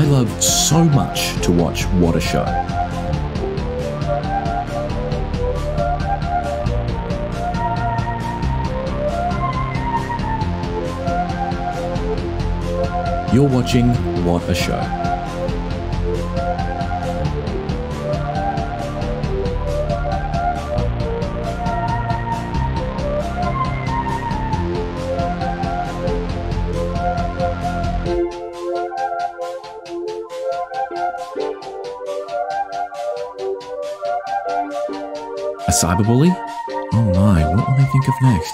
I love so much to watch What a Show. You're watching What a Show. A cyberbully? Oh my, what will they think of next?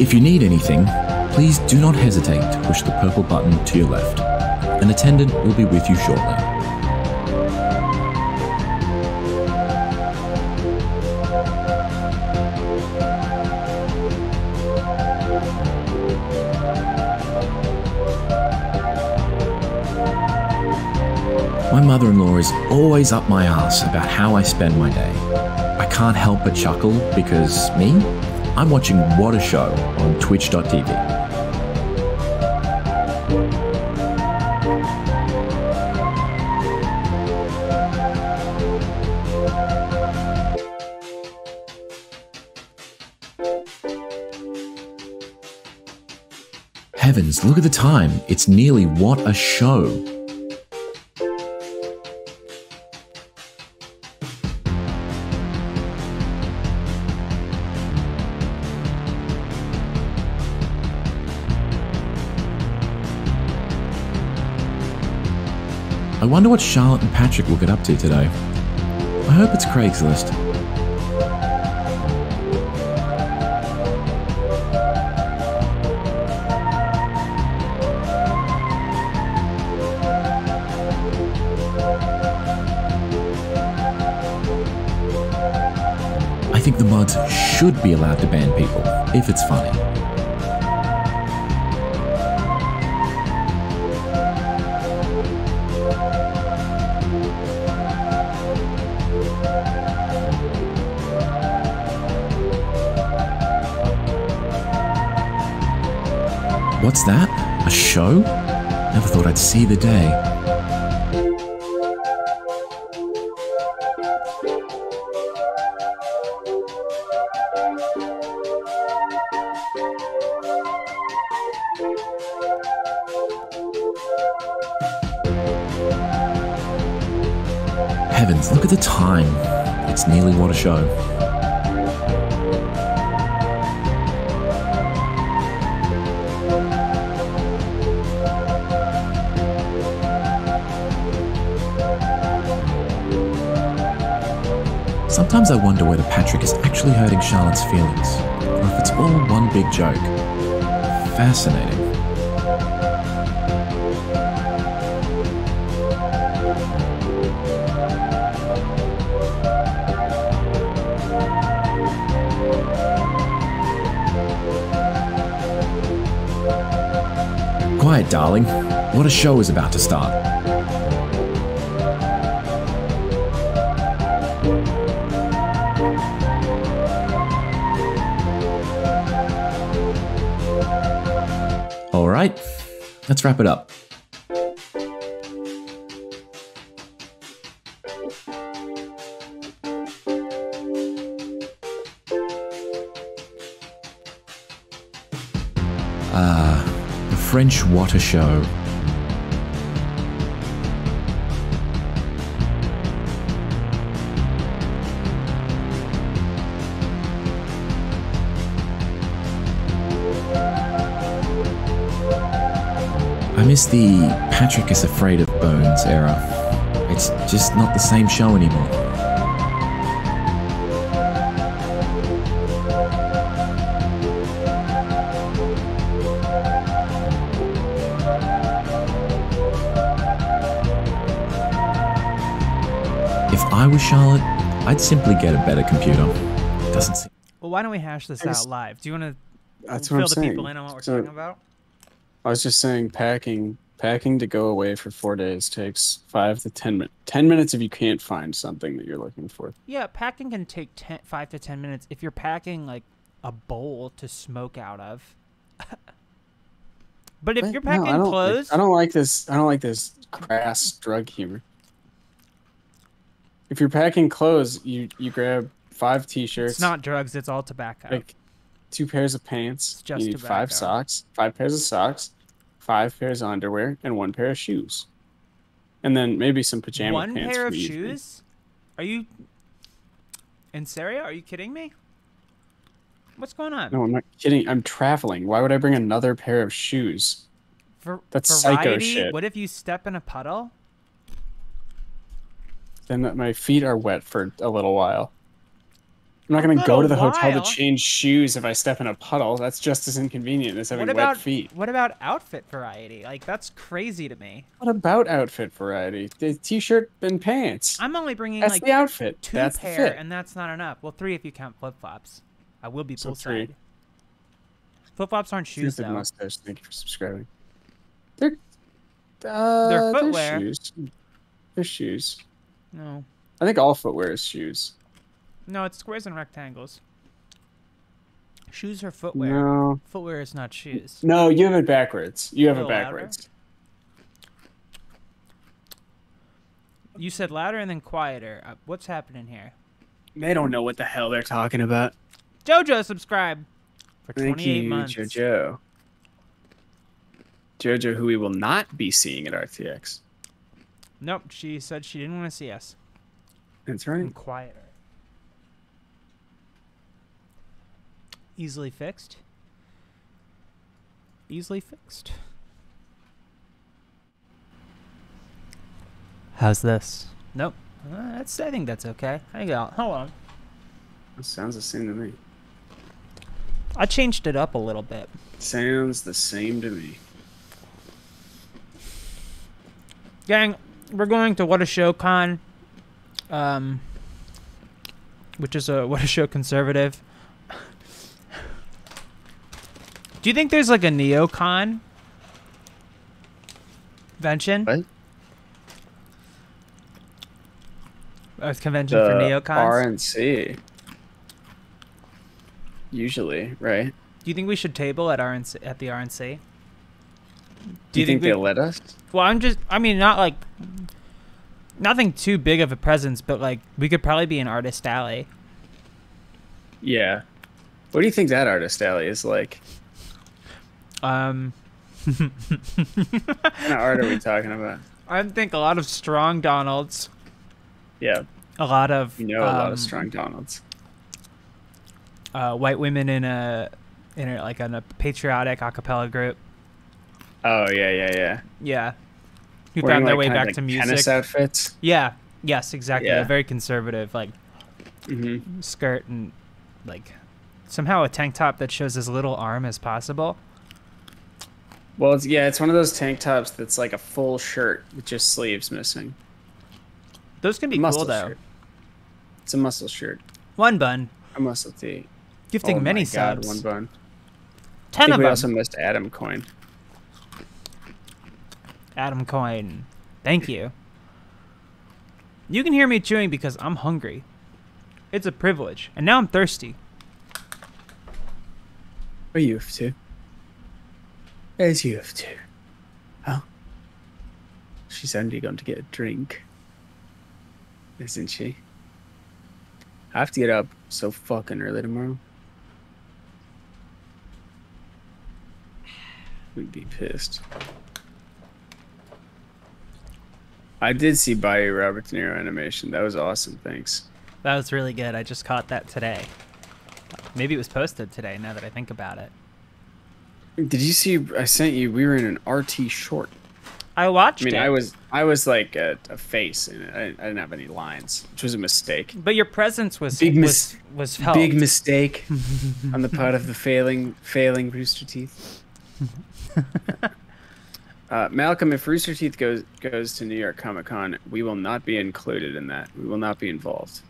If you need anything, please do not hesitate to push the purple button to your left. An attendant will be with you shortly. My mother-in-law is always up my ass about how I spend my day. I can't help but chuckle because me? I'm watching What a Show on twitch.tv. Heavens, look at the time. It's nearly What a Show. I wonder what Charlotte and Patrick will get up to today. I hope it's Craigslist. I think the mods should be allowed to ban people, if it's funny. What's that? A show? Never thought I'd see the day. Heavens, look at the time. It's nearly What a Show. Sometimes I wonder whether Patrick is actually hurting Charlotte's feelings, or if it's all one big joke. Fascinating. Quiet, darling. What a Show is about to start. Alright, let's wrap it up. The French What a Show. I miss the Patrick is afraid of bones era. It's just not the same show anymore. If I was Charlotte, I'd simply get a better computer. It doesn't seem... Well, why don't we hash this out live? Do you want to That's fill what I'm the saying. people in on what we're talking about? I was just saying packing to go away for 4 days takes 5 to 10 minutes. 10 minutes if you can't find something that you're looking for. Yeah, packing can take 5 to 10 minutes if you're packing like a bowl to smoke out of. But if But you're no, packing I clothes, don't like this. I don't like this crass drug humor. If you're packing clothes, you grab five it's t-shirts, not drugs, it's all tobacco. like two pairs of pants. It's You just need five tobacco. socks, 5 pairs of socks, 5 pairs of underwear, and 1 pair of shoes. And then maybe some pajama One pants pair for of the evening. shoes? Are you in Syria? Are you kidding me? What's going on? No, I'm not kidding. I'm traveling. Why would I bring another pair of shoes? For That's psycho variety, shit. what if you step in a puddle? Then my feet are wet for a little while. I'm not A going to go little to the hotel to while. change shoes if I step in a puddle. That's just as inconvenient as What having wet about feet. what about outfit variety? Like that's crazy to me. What about outfit variety? The t-shirt and pants. I'm only bringing That's like the outfit. two That's the pair, fit. and that's not enough. Well, three if you count flip flops. I will be So 3. poolside. Flip flops aren't shoes Stupid though. mustache. Thank you for subscribing. They're They're they're footwear. shoes. They're shoes. No, I think all footwear is shoes. no, it's squares and rectangles. Shoes are footwear. No. Footwear is not shoes. No, you have it backwards. You A have it little louder. backwards. You said louder and then quieter. What's happening here? They don't know what the hell they're talking about. JoJo subscribe for Thank 28 you, months. JoJo. JoJo, who we will not be seeing at RTX. Nope, she said she didn't want to see us. That's And right. quieter. Easily fixed. Easily fixed. How's this? Nope. I think that's okay. Hang on. Hold on. That sounds the same to me. I changed it up a little bit. Sounds the same to me. Gang, we're going to What a Show Con, which is a What a Show conservative. Do you think there's like a neocon convention? What? A convention for neocons? RNC. Usually, right? Do you think we should table at RNC at the RNC? Do you think they'll let us? Well, I mean, not like nothing too big of a presence, but like we could probably be an artist alley. Yeah. What do you think that artist alley is like? Um, What kind of art are we talking about? I think a lot of strong Donalds, Yeah, a lot of you know a lot of strong Donalds. white women in a like in a patriotic a cappella group. Oh yeah. Yeah, who Wearing, found their like, way kind of, back like, to music. tennis outfits. Yeah. Yes, exactly. Yeah. A very conservative like Mm-hmm. skirt and like somehow a tank top that shows as little arm as possible. Well, it's one of those tank tops that's like a full shirt with just sleeves missing. Those can be Muscle cool though. shirt. It's a muscle shirt. One bun, A muscle tee. gifting Oh many my God, subs. one bun. I 10 think of we them. also missed Adam Coin. Adam Coin. Thank you. You can hear me chewing because I'm hungry. It's a privilege. And now I'm thirsty. Or you have to. As you have to. Oh. She's only going to get a drink. Isn't she? I have to get up so fucking early tomorrow. We'd be pissed. I did see Bayou Robert De Niro animation. That was awesome. Thanks. That was really good. I just caught that today. Maybe it was posted today now that I think about it. Did you see? I sent you. We were in an RT short. I watched it. I was like a face in it. I didn't have any lines, which was a mistake. But your presence was was felt. Big mistake on the part of the failing Rooster Teeth. Malcolm, if Rooster Teeth goes to New York Comic Con, we will not be included in that. We will not be involved.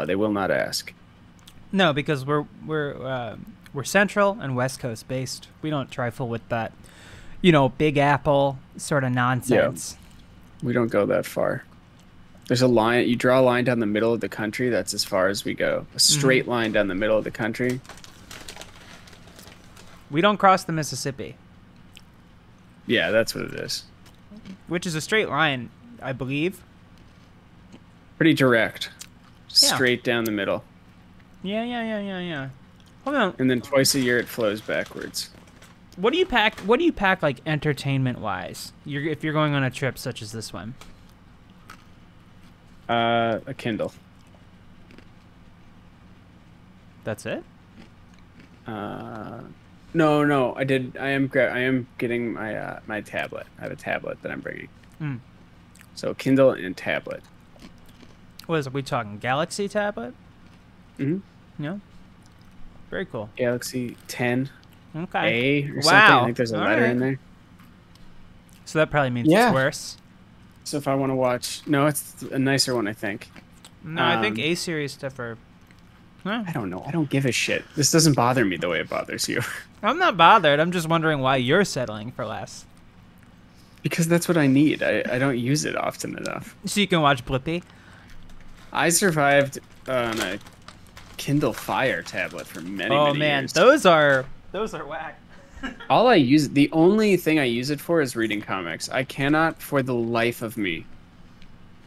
They will not ask. No, because we're Central and West Coast based. We don't trifle with that. Big Apple sort of nonsense. We don't go that far. There's a line. You draw a line down the middle of the country. That's as far as we go. A straight line down the middle of the country. We don't cross the Mississippi. Yeah, that's what it is. Which is a straight line, I believe. Pretty direct. Yeah. Straight down the middle. Yeah. Hold on. And then twice a year it flows backwards. What do you pack like entertainment wise? If you're going on a trip such as this one? A Kindle. That's it? No. I am getting my tablet. I have a tablet that I'm bringing. So Kindle and tablet. What are we talking? Galaxy tablet? Mm-hmm. Yeah. Very cool. Galaxy 10. Okay. A or something. I think there's a letter in there. So that probably means it's worse. So if I want to watch... No, it's a nicer one, I think. No, I think A series stuff are... Huh? I don't know. I don't give a shit. This doesn't bother me the way it bothers you. I'm not bothered. I'm just wondering why you're settling for less. Because that's what I need. I don't use it often enough. So you can watch Blippi? I survived on a Kindle Fire tablet for many years. Those are whack. The only thing I use it for is reading comics. I cannot for the life of me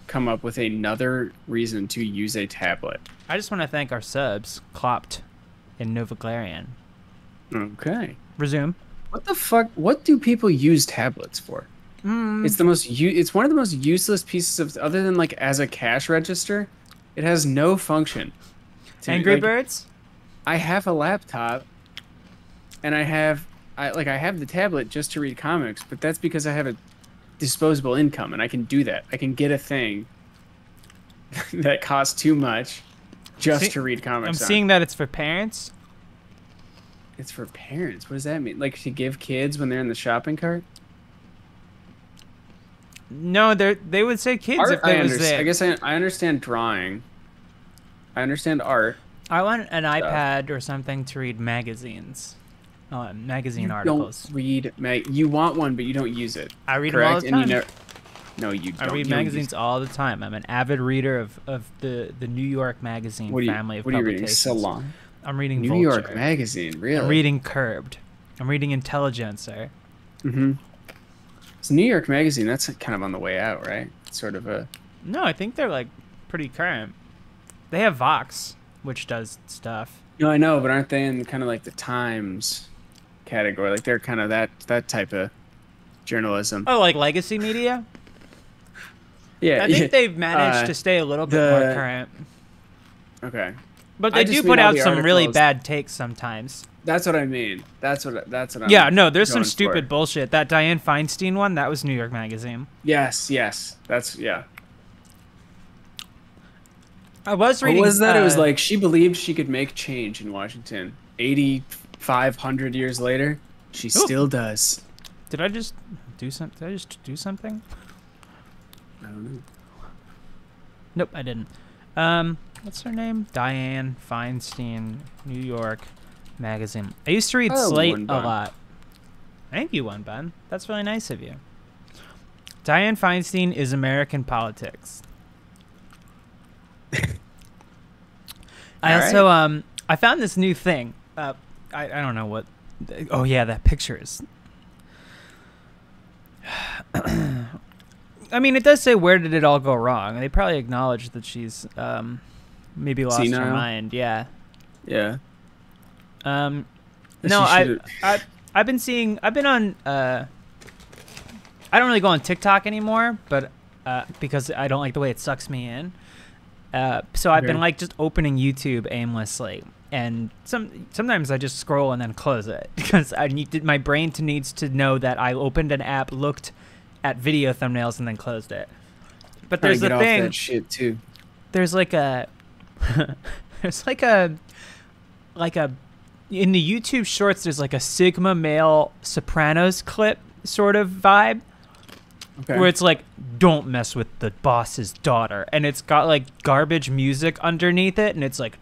come up with another reason to use a tablet. I just want to thank our subs, Klopt and Novaclarian. Okay. Resume. What the fuck? What do people use tablets for? It's it's one of the most useless pieces of, other than like as a cash register, it has no function. Angry Birds? I have a laptop and I have the tablet just to read comics, but that's because I have a disposable income and I can do that. I can get a thing that costs too much just to read comics. I'm seeing that it's for parents. It's for parents. What does that mean? Like to give kids when they're in the shopping cart? No, they would say kids if they was there. I guess I understand drawing. I understand art. I want an iPad or something to read magazines. Magazine articles. Don't read you want one, but you don't use it. I read them all the time. No, you don't. I read magazines all the time. I'm an avid reader of the New York Magazine family of publications. What are you reading? Salon? I'm reading New Vulture. York Magazine, really? I'm reading Curbed. I'm reading Intelligencer. Mm-hmm. It's New York Magazine. That's kind of on the way out, right? It's sort of a... No, I think they're like pretty current. They have Vox, which does stuff. No, I know, but aren't they in kind of like the Times category? Like they're kind of that type of journalism. Oh, like legacy media? Yeah. I think they've managed to stay a little bit more current. Okay. But they do put out some really bad takes sometimes. That's what I mean. That's what I'm Yeah, no, there's some stupid bullshit. That Dianne Feinstein one, that was New York Magazine. Yes. Yeah. I was reading... What was that? It was like she believed she could make change in Washington. 8,500 years later, she still does. Did I just do something? I don't know. Nope, I didn't. What's her name? Dianne Feinstein, New York Magazine. I used to read Slate a lot. Thank you, One Bun. That's really nice of you. Dianne Feinstein is American politics. I found this new thing. I don't know what. Oh yeah, that picture is. I mean, it does say where did it all go wrong. They probably acknowledge that she's maybe lost her mind. Yeah. Yeah. No, I've been on. I don't really go on TikTok anymore, but because I don't like the way it sucks me in. So I've been like just opening YouTube aimlessly, and sometimes I just scroll and then close it because my brain needs to know that I opened an app, looked at video thumbnails, and then closed it. But there's the thing. That shit too. There's like a in the YouTube shorts. There's like a Sigma male Sopranos clip sort of vibe. Okay. Where it's like, don't mess with the boss's daughter. And it's got like garbage music underneath it. And it's like,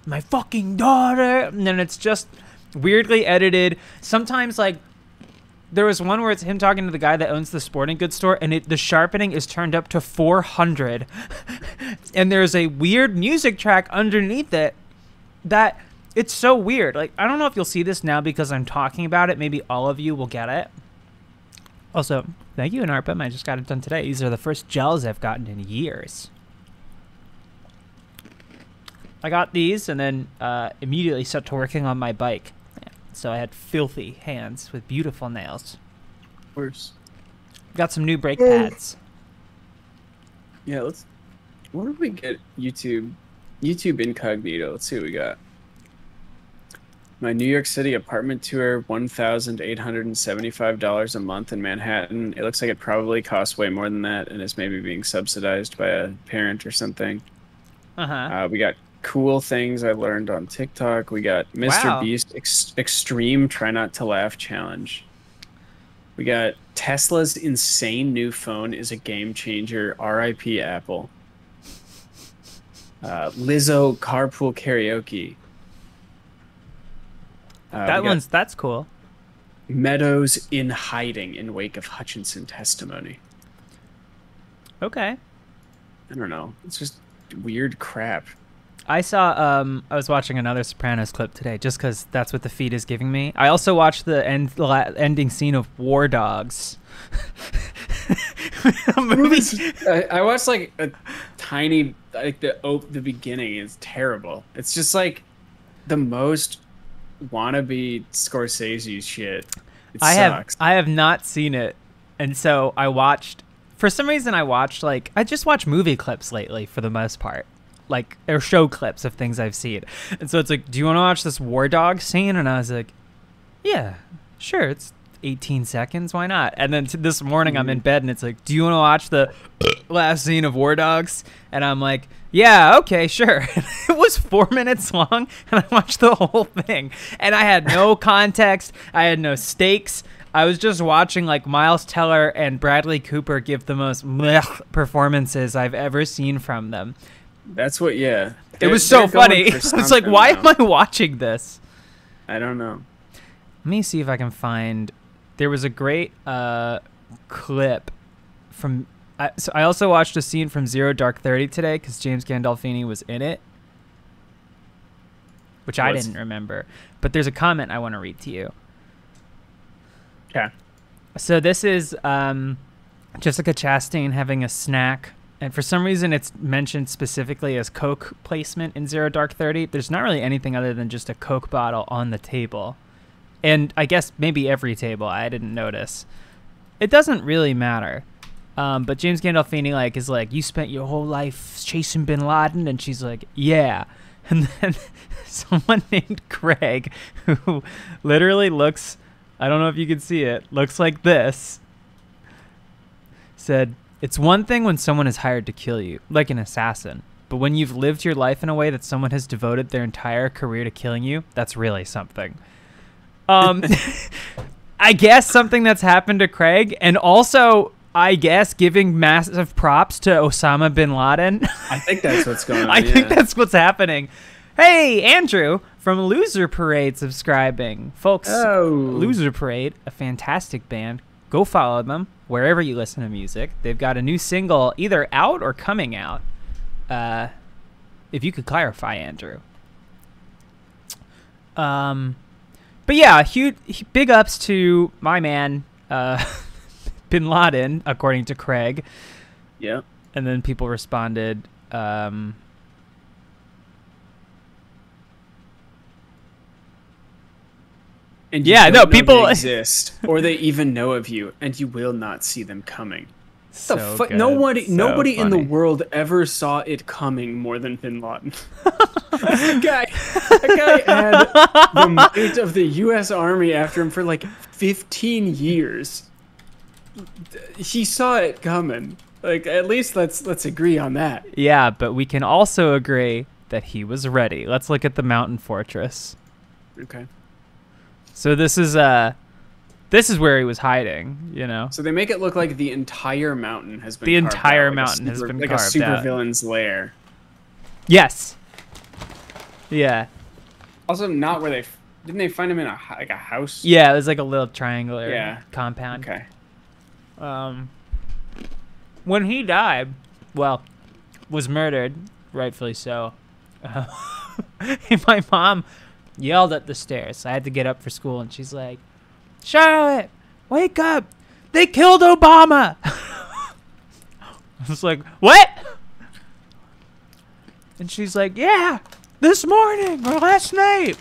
my fucking daughter. And then it's just weirdly edited. Sometimes like there was one where it's him talking to the guy that owns the sporting goods store, and the sharpening is turned up to 400, and there's a weird music track underneath it that it's so weird. Like, I don't know if you'll see this now because I'm talking about it. Maybe all of you will get it. Also, thank you, Anarpam. I just got it done today. These are the first gels I've gotten in years. I got these and then immediately set to working on my bike. So I had filthy hands with beautiful nails. Worse. Got some new brake pads. Yeah, let's... What did we get? YouTube incognito. Let's see what we got. My New York City apartment tour, $1,875 a month in Manhattan. It looks like it probably costs way more than that and is maybe being subsidized by a parent or something. We got cool things I learned on TikTok. We got Mr. Beast Extreme Try Not to Laugh Challenge. We got Tesla's insane new phone is a game changer. RIP Apple. Lizzo carpool karaoke. That's cool. Meadows in hiding in wake of Hutchinson testimony. Okay. I don't know. It's just weird crap. I saw, I was watching another Sopranos clip today just because that's what the feed is giving me. I also watched the ending scene of War Dogs. I watched like a tiny, like the beginning is terrible. It's just like the most wannabe Scorsese shit. It sucks. I have not seen it, and so I watched. For some reason, I just watch movie clips lately for the most part, like or show clips of things I've seen. And so it's like, do you want to watch this War Dog scene? And I was like, yeah, sure. It's 18 seconds. Why not? And then this morning I'm in bed and it's like, do you want to watch the last scene of War Dogs? And I'm like, yeah, okay, sure. It was 4 minutes long and I watched the whole thing and I had no context. I had no stakes. I was just watching like Miles Teller and Bradley Cooper give the most performances I've ever seen from them. That's what, yeah. It was so funny. It's like, why am I watching this? I don't know. Let me see if I can find... There was a great clip from... So I also watched a scene from Zero Dark 30 today because James Gandolfini was in it, which I didn't remember. But there's a comment I want to read to you. Okay. So this is Jessica Chastain having a snack. And for some reason, it's mentioned specifically as Coke placement in Zero Dark 30. There's not really anything other than just a Coke bottle on the table. And I guess maybe every table. I didn't notice. It doesn't really matter. But James Gandolfini is like, you spent your whole life chasing Bin Laden? And she's like, yeah. And then someone named Craig, who literally looks, I don't know if you can see it, looks like this, said, it's one thing when someone is hired to kill you, like an assassin. But when you've lived your life in a way that someone has devoted their entire career to killing you, that's really something. I guess something that's happened to Craig, and also, I guess, giving massive props to Osama bin Laden. I think that's what's going on. I think that's what's happening. Hey, Andrew from Loser Parade subscribing. Folks, Loser Parade, a fantastic band. Go follow them wherever you listen to music. They've got a new single either out or coming out. If you could clarify, Andrew. But yeah, huge big ups to my man, Bin Laden, according to Craig. Yeah. And then people responded, and yeah, no, people exist, or they even know of you, and you will not see them coming. So nobody in the world ever saw it coming more than Bin Laden. That guy had the might of the U.S. Army after him for like 15 years. He saw it coming. Like, at least let's agree on that. Yeah, but we can also agree that he was ready. Let's look at the mountain fortress. Okay. So this is where he was hiding, you know. So they make it look like the entire mountain has been carved out, has been like carved a supervillain's lair. Yes. Yeah. Also, not where they Didn't they find him in a house? Yeah, it was like a little triangular compound. Okay. When he died, well, was murdered, rightfully so. My mom yelled at the stairs. I had to get up for school, and she's like, "Charlotte, wake up! They killed Obama!" I was like, "What?" And she's like, "Yeah, this morning or last night."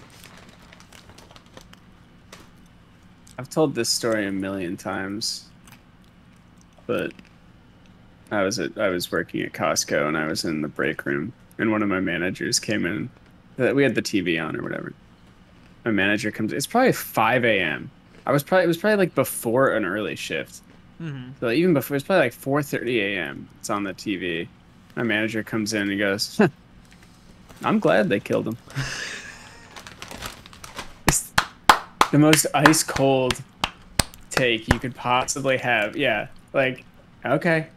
I've told this story a million times, but I was working at Costco, and I was in the break room, and one of my managers came in. We had the TV on or whatever. My manager comes. It's probably 5 a.m. It was probably like before an early shift. Mm-hmm. So even before, it's probably like 4:30 a.m. It's on the TV. My manager comes in and he goes, "I'm glad they killed him." It's the most ice cold take you could possibly have. Yeah, like, okay.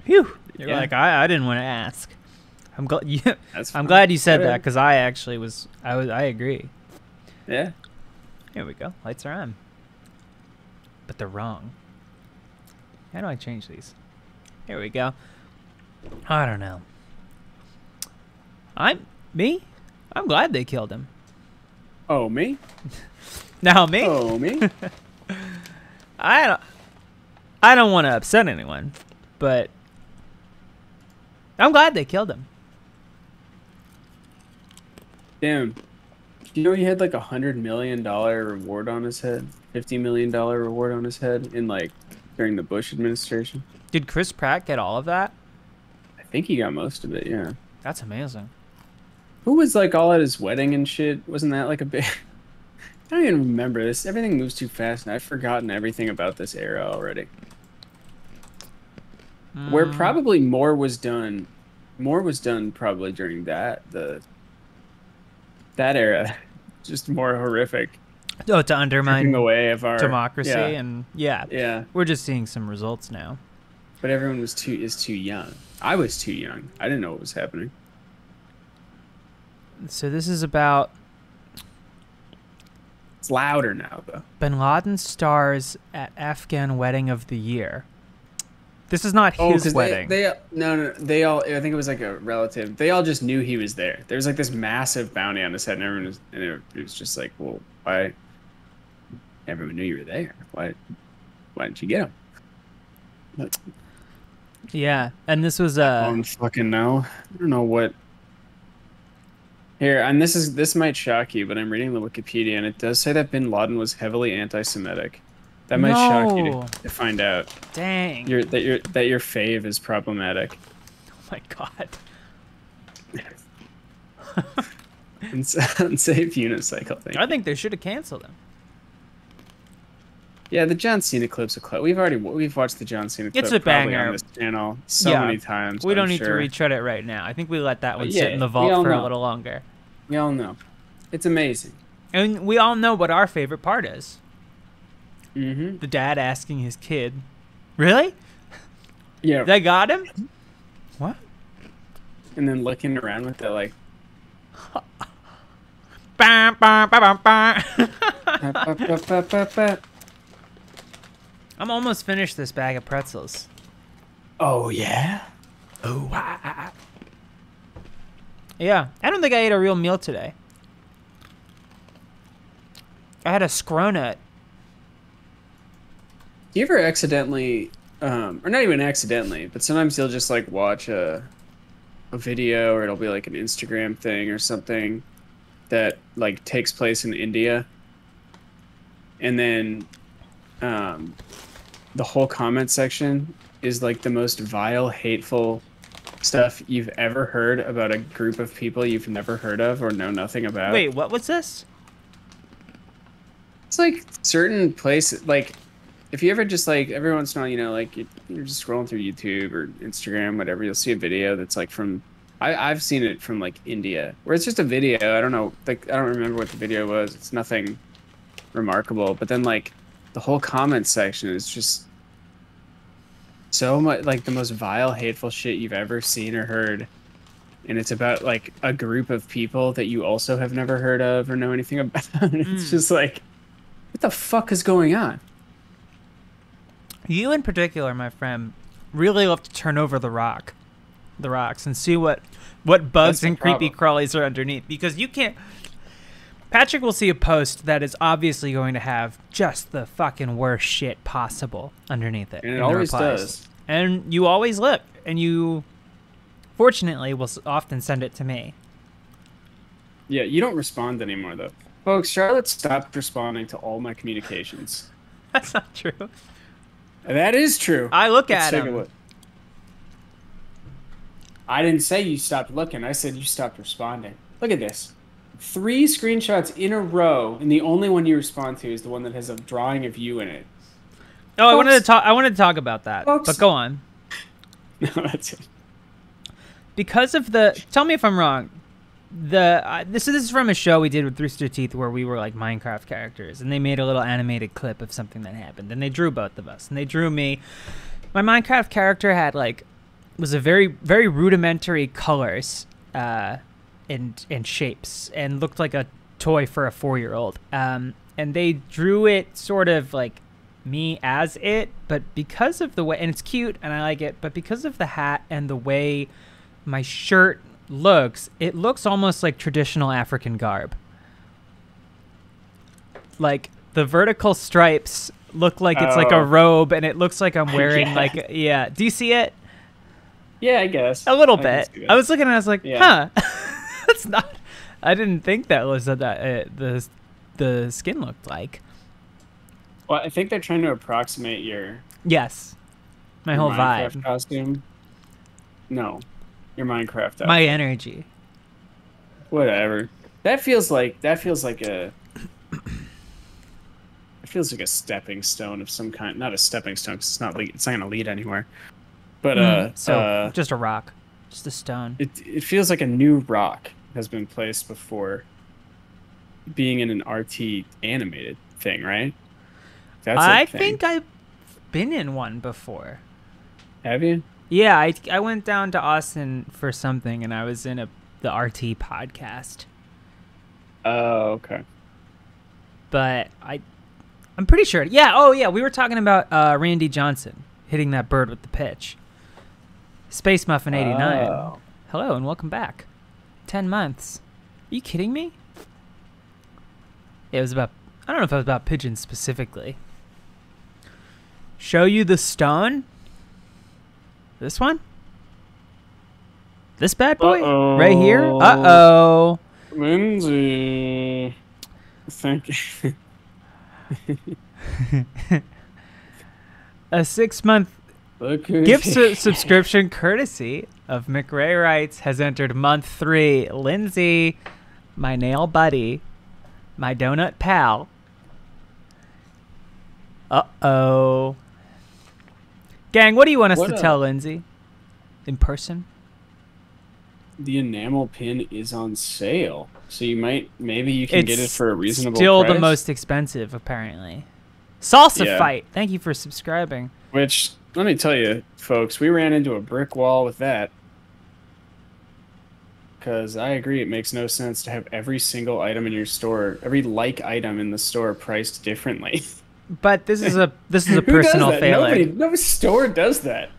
Phew. You're like, I didn't want to ask. I'm glad you. I'm glad you said that, because I actually was. I agree. Yeah. Here we go. Lights are on. But they're wrong. How do I change these? Here we go. I don't know. I'm glad they killed him. Oh, me? Now me? Oh, me? I don't want to upset anyone, but I'm glad they killed him. Damn. You know he had like $100 million reward on his head? $50 million reward on his head in like during the Bush administration? Did Chris Pratt get all of that? I think he got most of it, yeah. That's amazing. Who was like all at his wedding and shit? Wasn't that like a big... I don't even remember this. Everything moves too fast, and I've forgotten everything about this era already. Where probably more was done probably during that era. Just more horrific. Oh, to undermine the way of our democracy and yeah. We're just seeing some results now. But everyone is too young. I was too young. I didn't know what was happening. So this is about... It's louder now, though. Bin Laden stars at Afghan wedding of the year. This is not his wedding. No. They all. I think it was like a relative. They all just knew he was there. There was like this massive bounty on his head, and everyone was. And it was just like, well, why? Everyone knew you were there. Why didn't you get him? But, yeah, and this was I don't fucking know. I don't know what. Here, and this might shock you, but I'm reading the Wikipedia, and it does say that Bin Laden was heavily anti-Semitic. That might shock you to find out. Dang. That your fave is problematic. Oh my god. Unsafe unicycle thing. I think they should have canceled him. Yeah, the John Cena clips are we've watched the John Cena clip. It's a banger on this channel so many times. We don't need to retread it right now. I think we let that one sit in the vault for a little longer. We all know. It's amazing. And we all know what our favorite part is. Mm-hmm. The dad asking his kid, "Really? Yeah. They got him? What?" And then looking around with that like I'm almost finished this bag of pretzels. Oh yeah? Oh wow. Yeah, I don't think I ate a real meal today. I had a scronut. Do you ever accidentally, or not even accidentally, but sometimes you'll just like watch a video, or it'll be like an Instagram thing or something that like takes place in India, and then the whole comment section is like the most vile, hateful stuff you've ever heard about a group of people you've never heard of or know nothing about. Wait, what was this? It's like certain places, like if you ever just like every once in a while, you know, like you're just scrolling through YouTube or Instagram, whatever, you'll see a video that's like from, I've seen it from like India, where it's just a video. I don't know, like I don't remember what the video was. It's nothing remarkable, but then like the whole comment section is just so much like the most vile, hateful shit you've ever seen or heard. and it's about like a group of people that you also have never heard of or know anything about. It's just like, what the fuck is going on? You in particular, my friend, really love to turn over the rocks, and see what bugs and creepy crawlies are underneath, because you can't. Patrick will see a post that is obviously going to have just the fucking worst shit possible underneath it. And it always does. And you always look, and you, fortunately, will often send it to me. Yeah, you don't respond anymore, though. Folks, Charlotte stopped responding to all my communications. That's not true. That is true. I look at him. I didn't say you stopped looking. I said you stopped responding. Look at this. 3 screenshots in a row, and the only one you respond to is the one that has a drawing of you in it. Oh, I wanted to talk about that, but go on. No, that's it. Because of the... Tell me if I'm wrong. This is from a show we did with Rooster Teeth where we were like Minecraft characters, and they made a little animated clip of something that happened, and they drew both of us, and they drew me. My Minecraft character had was a very, very rudimentary colors and shapes, and looked like a toy for a 4-year-old. And they drew it sort of like me as it, but because of the way, and it's cute and I like it, but because of the hat and the way my shirt looks, it looks almost like traditional African garb. Like the vertical stripes look like it's like a robe, and it looks like I'm wearing yeah. Do you see it? Yeah, I guess. A little bit. I was looking and I was like, huh. That's not. I didn't think that was what the skin looked like. Well, I think they're trying to approximate your my whole Minecraft vibe costume. No, your Minecraft outfit. My energy. Whatever. That feels like a stepping stone of some kind. Not a stepping stone, 'cause it's not gonna lead anywhere. But just a rock, just a stone. It feels like a new rock has been placed before being in an RT animated thing, right? I think I've been in one before. Have you? Yeah, I went down to Austin for something, and I was in the RT podcast. Oh, okay. But I'm pretty sure. Yeah. Oh, yeah. We were talking about Randy Johnson hitting that bird with the pitch. Space Muffin 89. Oh. Hello and welcome back. 10 months. Are you kidding me? It was about. I don't know if it was about pigeons specifically. Show you the stone. This one. This bad boy right here. Uh-oh. Lindsay. Thank you. A 6-month gift subscription courtesy of McRae Wrights has entered month 3. Lindsay, my nail buddy, my donut pal. Uh-oh. Gang, what do you want us to tell Lindsay? In person? The enamel pin is on ssale. So maybe you can get it for a reasonable price. Still the most expensive, apparently. Salsa Fight, thank you for subscribing. Which, let me tell you, folks, we ran into a brick wall with that. Because I agree, it makes no sense to have every single item in your store, every item in the store priced differently. But this is a personal failing. No store does that.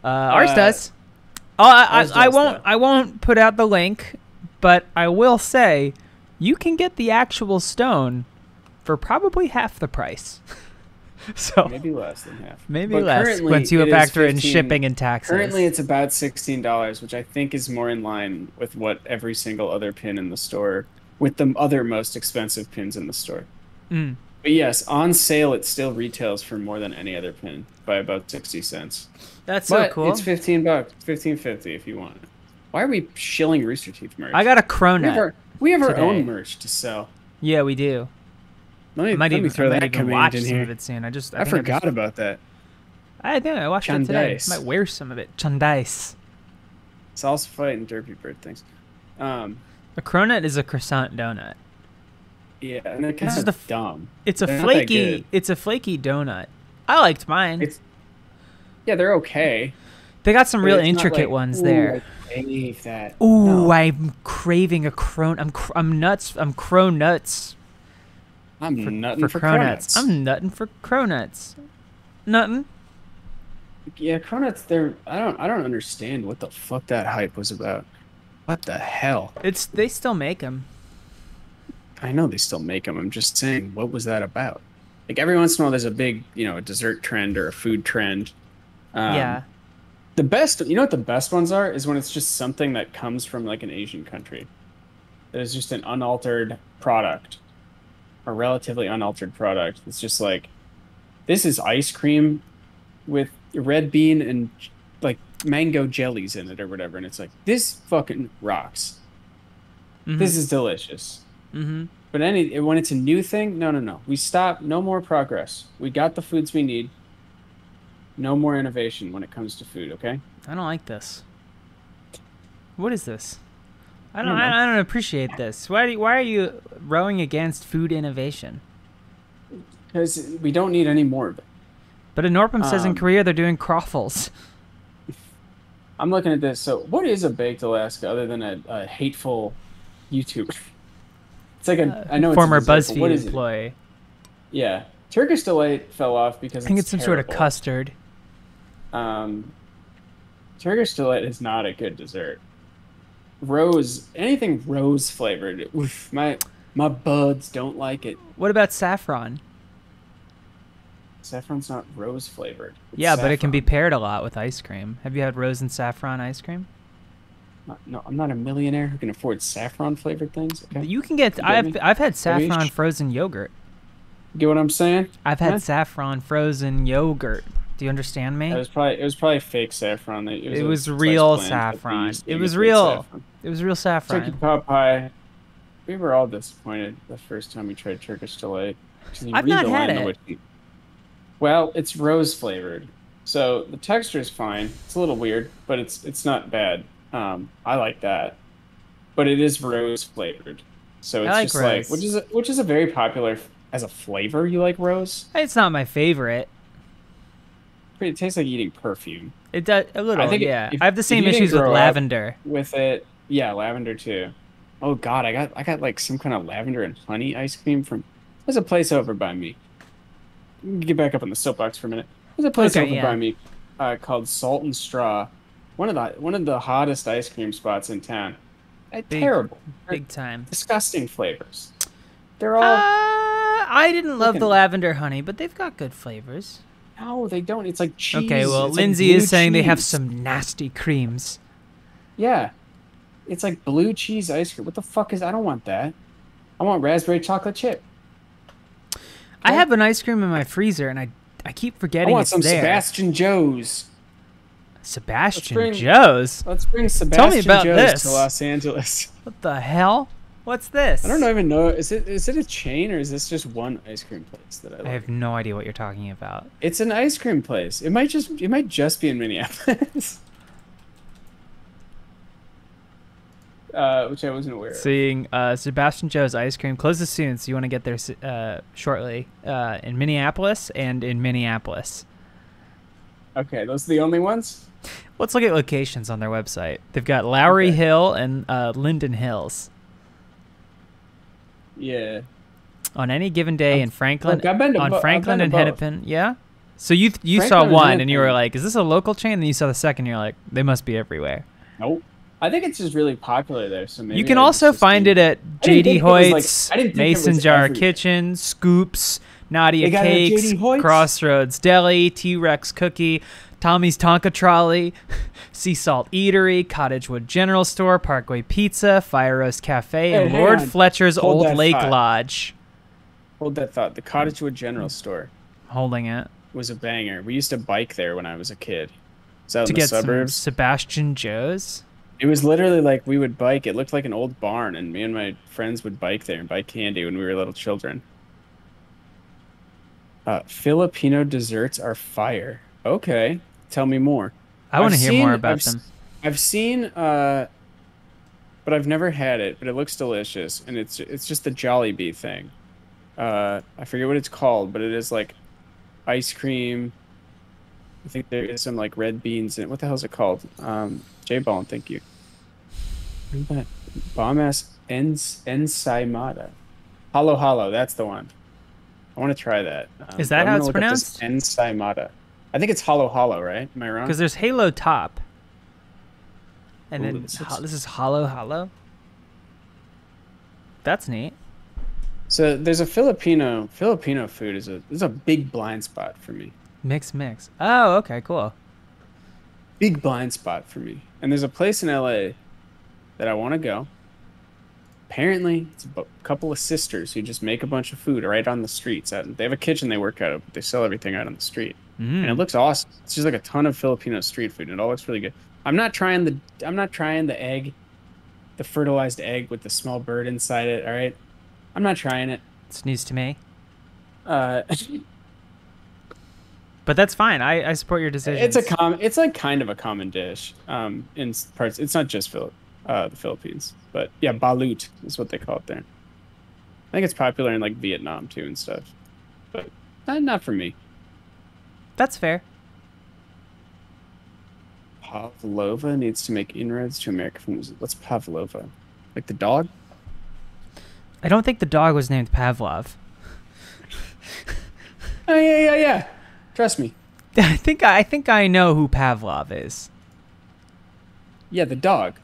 Ours does. I won't put out the link, but I will say you can get the actual stone for probably half the price. So maybe less than half. Maybe less once you factor in shipping and taxes. Currently, it's about $16, which I think is more in line with what every single other pin in the store, with the other most expensive pins in the store. Mm. But yes, on sale, it still retails for more than any other pin by about 60 cents. That's so cool. It's $15, $15.50 if you want it. Why are we shilling Rooster Teeth merch? I got a Cronut. We have our own merch to sell. Yeah, we do. Let me throw that command in here. Of it soon. I forgot about that. I think I watched it today. I might wear some of it. Chandice. Salsa Fight and Derpy Bird things. A Cronut is a croissant donut. Yeah, and they're kind of dumb. It's a flaky donut. I liked mine. Yeah, they're okay. They got some real intricate ones there. Like crave that. Ooh, No. I'm craving a I'm nuts. I'm cronuts. I'm nutting for cronuts. cronuts. I'm nutting for cronuts. Nuttin'. Yeah, cronuts. I don't understand what the fuck that hype was about. What the hell? They still make them. I know they still make them. I'm just saying, what was that about? Like every once in a while, there's a big, a dessert trend or a food trend. Yeah. The best, what the best ones are is when it's just something that comes from like an Asian country. That is just an unaltered product, a relatively unaltered product. It's just like, this is ice cream with red bean and like mango jellies in it or whatever. And it's like, this fucking rocks. Mm-hmm. This is delicious. Mm-hmm. But when it's a new thing, no. We stop. No more progress. We got the foods we need. No more innovation when it comes to food, okay? I don't like this. What is this? I don't know. I don't appreciate this. Why are you rowing against food innovation? Because we don't need any more of it. But Norpum says in Korea they're doing croffles. I'm looking at this. So what is a baked Alaska other than a hateful YouTuber? It's like I know it's former a dessert, BuzzFeed employee. Yeah. Turkish Delight fell off because I think it's some terrible. sort of custard. Turkish Delight is not a good dessert. Anything rose flavored. Oof, my buds don't like it. What about saffron? Saffron's not rose flavored. Yeah, but it can be paired a lot with ice cream. Have you had rose and saffron ice cream? No, I'm not a millionaire who can afford saffron flavored things. Okay? You can get. I've had saffron frozen yogurt. Get what I'm saying? I've had saffron frozen yogurt. Do you understand me? It was probably fake saffron. It was real saffron. It was real. It was real saffron. Turkey pot pie. We were all disappointed the first time we tried Turkish Delight. I've not had it. Well, it's rose flavored, so the texture is fine. It's a little weird, but it's not bad. I like that, but it is rose flavored, so it's just rose. Like which is a very popular as a flavor. You like rose? It's not my favorite. It tastes like eating perfume. It does a little. Yeah, I have the same issues with lavender. With it, yeah, lavender too. Oh God, I got like some kind of lavender and honey ice cream from. There's a place over by me. Get back up on the soapbox for a minute. There's a place over by me called Salt and Straw. One of the hottest ice cream spots in town. Terrible. Big time. Disgusting flavors. They're all... I didn't love the lavender honey, but they've got good flavors. No, they don't. It's like cheese. Okay, well, it's Lindsay like is saying cheese. they have some nasty creams. Yeah. It's like blue cheese ice cream. What the fuck is... I don't want that. I want raspberry chocolate chip. Okay? I have an ice cream in my freezer, and I keep forgetting it's there. I want some Sebastian Joe's. Sebastian Joe's? Let's bring Sebastian Joe's to Los Angeles. What the hell? What's this? I don't even know. Is it a chain or is this just one ice cream place that I like? I have no idea what you're talking about. It's an ice cream place. It might just be in Minneapolis. Which I wasn't aware of. Seeing Sebastian Joe's ice cream closes soon, so you want to get there shortly in Minneapolis and in Minneapolis. Okay, those are the only ones? Let's look at locations on their website. They've got Lowry Hill and Linden Hills. Yeah. On any given day in Franklin, Franklin and Hennepin, yeah. So you Franklin saw one and you were like, "Is this a local chain?" And then you saw the second, and you're like, "They must be everywhere." Nope. I think it's just really popular there. So maybe you can also find it at JD Hoyt's, Mason Jar everywhere. Kitchen, Scoops, Nadia Cakes, Crossroads Deli, T-Rex Cookie, Tommy's Tonka Trolley, Sea Salt Eatery, Cottagewood General Store, Parkway Pizza, Fire Roast Cafe, and Lord Fletcher's Old Lake Lodge. Hold that thought. The Cottagewood General Store. Holding it. Was a banger. We used to bike there when I was a kid. Is that to in the get suburbs? Some Sebastian Joe's? It was literally like we would bike. It looked like an old barn, and me and my friends would bike there and buy candy when we were little children. Filipino desserts are fire. Okay. Tell me more. I want to hear more about them. I've seen, but I've never had it, but it looks delicious, and it's just the Jollibee thing. I forget what it's called, but it is like ice cream. I think there is some like red beans in it. What the hell is it called? J-Ball, thank you. Bomb ass ensaimada. Halo halo, that's the one. I want to try that. Is that how it's pronounced? Ensaimada. I think it's halo halo, right? Am I wrong? Because there's Halo Top. And then this is Halo Halo. That's neat. So there's a Filipino food is a big blind spot for me. Mix. Oh, okay, cool. Big blind spot for me. And there's a place in LA that I want to go. Apparently, it's a couple of sisters who just make a bunch of food right on the streets. They have a kitchen they work out of, but they sell everything out on the street. And it looks awesome. It's just like a ton of Filipino street food, and it all looks really good. I'm not trying the egg, the fertilized egg with the small bird inside it, all right? I'm not trying it. It's news to me. But that's fine. I support your decision. It's like kind of a common dish. In parts, it's not just the Philippines, but yeah, balut is what they call it there. I think it's popular in like Vietnam too and stuff, but not for me. That's fair. Pavlova needs to make inroads to American films. What's Pavlova? Like the dog? I don't think the dog was named Pavlov. Oh yeah. Trust me. I think I know who Pavlov is. Yeah, the dog.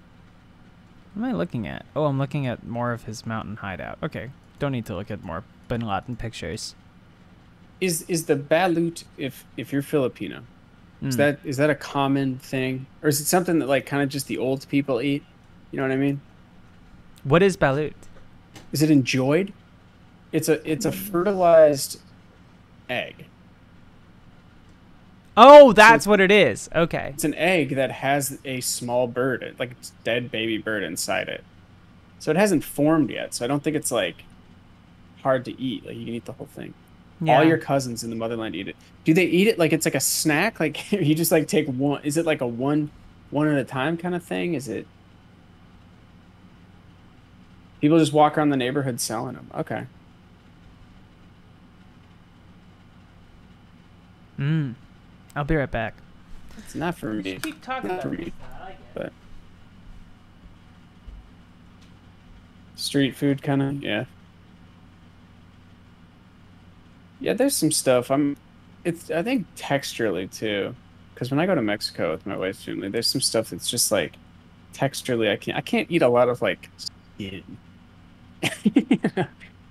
What am I looking at? Oh, I'm looking at more of his mountain hideout. Okay, don't need to look at more Bin Laden pictures. Is the balut if you're Filipino? Is that a common thing, or is it something that like kind of just the old people eat? You know what I mean? What is balut? Is it enjoyed? It's a fertilized egg. Oh, that's what it is. Okay. It's an egg that has a small bird, like a dead baby bird inside it. So it hasn't formed yet. So I don't think it's like hard to eat. Like you can eat the whole thing. Yeah. All your cousins in the motherland eat it. Do they eat it like it's like a snack? Like you just like take one? Is it like a one at a time kind of thing? Is it? People just walk around the neighborhood selling them. Okay. I'll be right back. It's not for me. Keep talking about it. But street food kind of, yeah. Yeah, there's some stuff. I think texturally too, because when I go to Mexico with my wife's family, there's some stuff that's just like texturally. I can't eat a lot of like skin.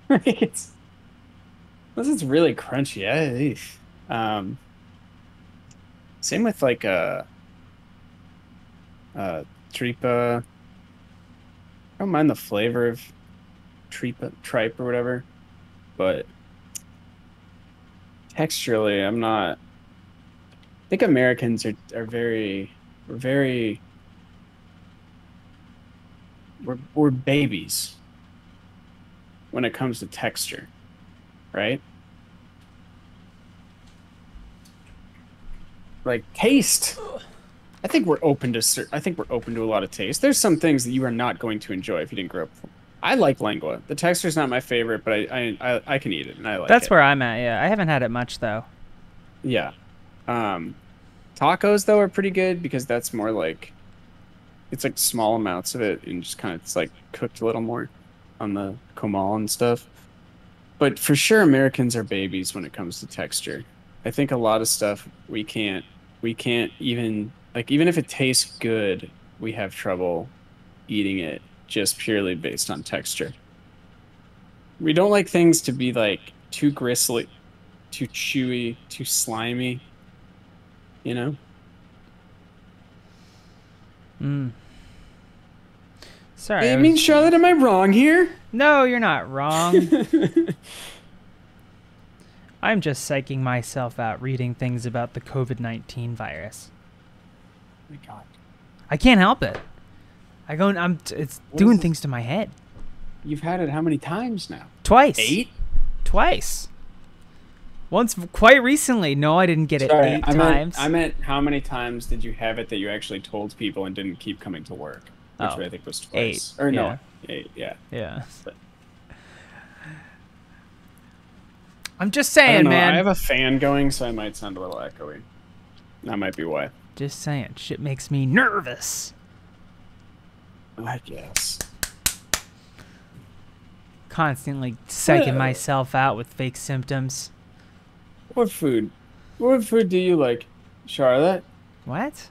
Unless it's really crunchy. Same with like tripa. I don't mind the flavor of tripe or whatever, but texturally, I'm not. I think Americans are very we're babies when it comes to texture, right? Like taste. I think we're open to a lot of taste. There's some things that you are not going to enjoy if you didn't grow up. I like lengua. The texture's not my favorite, but I can eat it and I like it. That's where I'm at. Yeah, I haven't had it much though. Yeah. Tacos though are pretty good because that's more like it's like small amounts of it and just kind of it's like cooked a little more on the comal and stuff. But for sure Americans are babies when it comes to texture. I think a lot of stuff we can't even like even if it tastes good, we have trouble eating it just purely based on texture. We don't like things to be like too gristly, too chewy, too slimy, you know? Sorry. I mean, Charlotte, am I wrong here? No, you're not wrong. I'm just psyching myself out reading things about the COVID-19 virus. Oh my God. I can't help it. It's doing things to my head. You've had it how many times now? Twice. 8? Twice. Once quite recently. No, I didn't get it 8 times. I meant how many times did you have it that you actually told people and didn't keep coming to work? Which I think was twice. 8. Or no, 8, yeah. Yeah. But, I'm just saying, man. I have a fan going, so I might sound a little echoey. That might be why. Just saying. Shit makes me nervous. I guess. Constantly psyching myself out with fake symptoms. What food? What food do you like, Charlotte? What?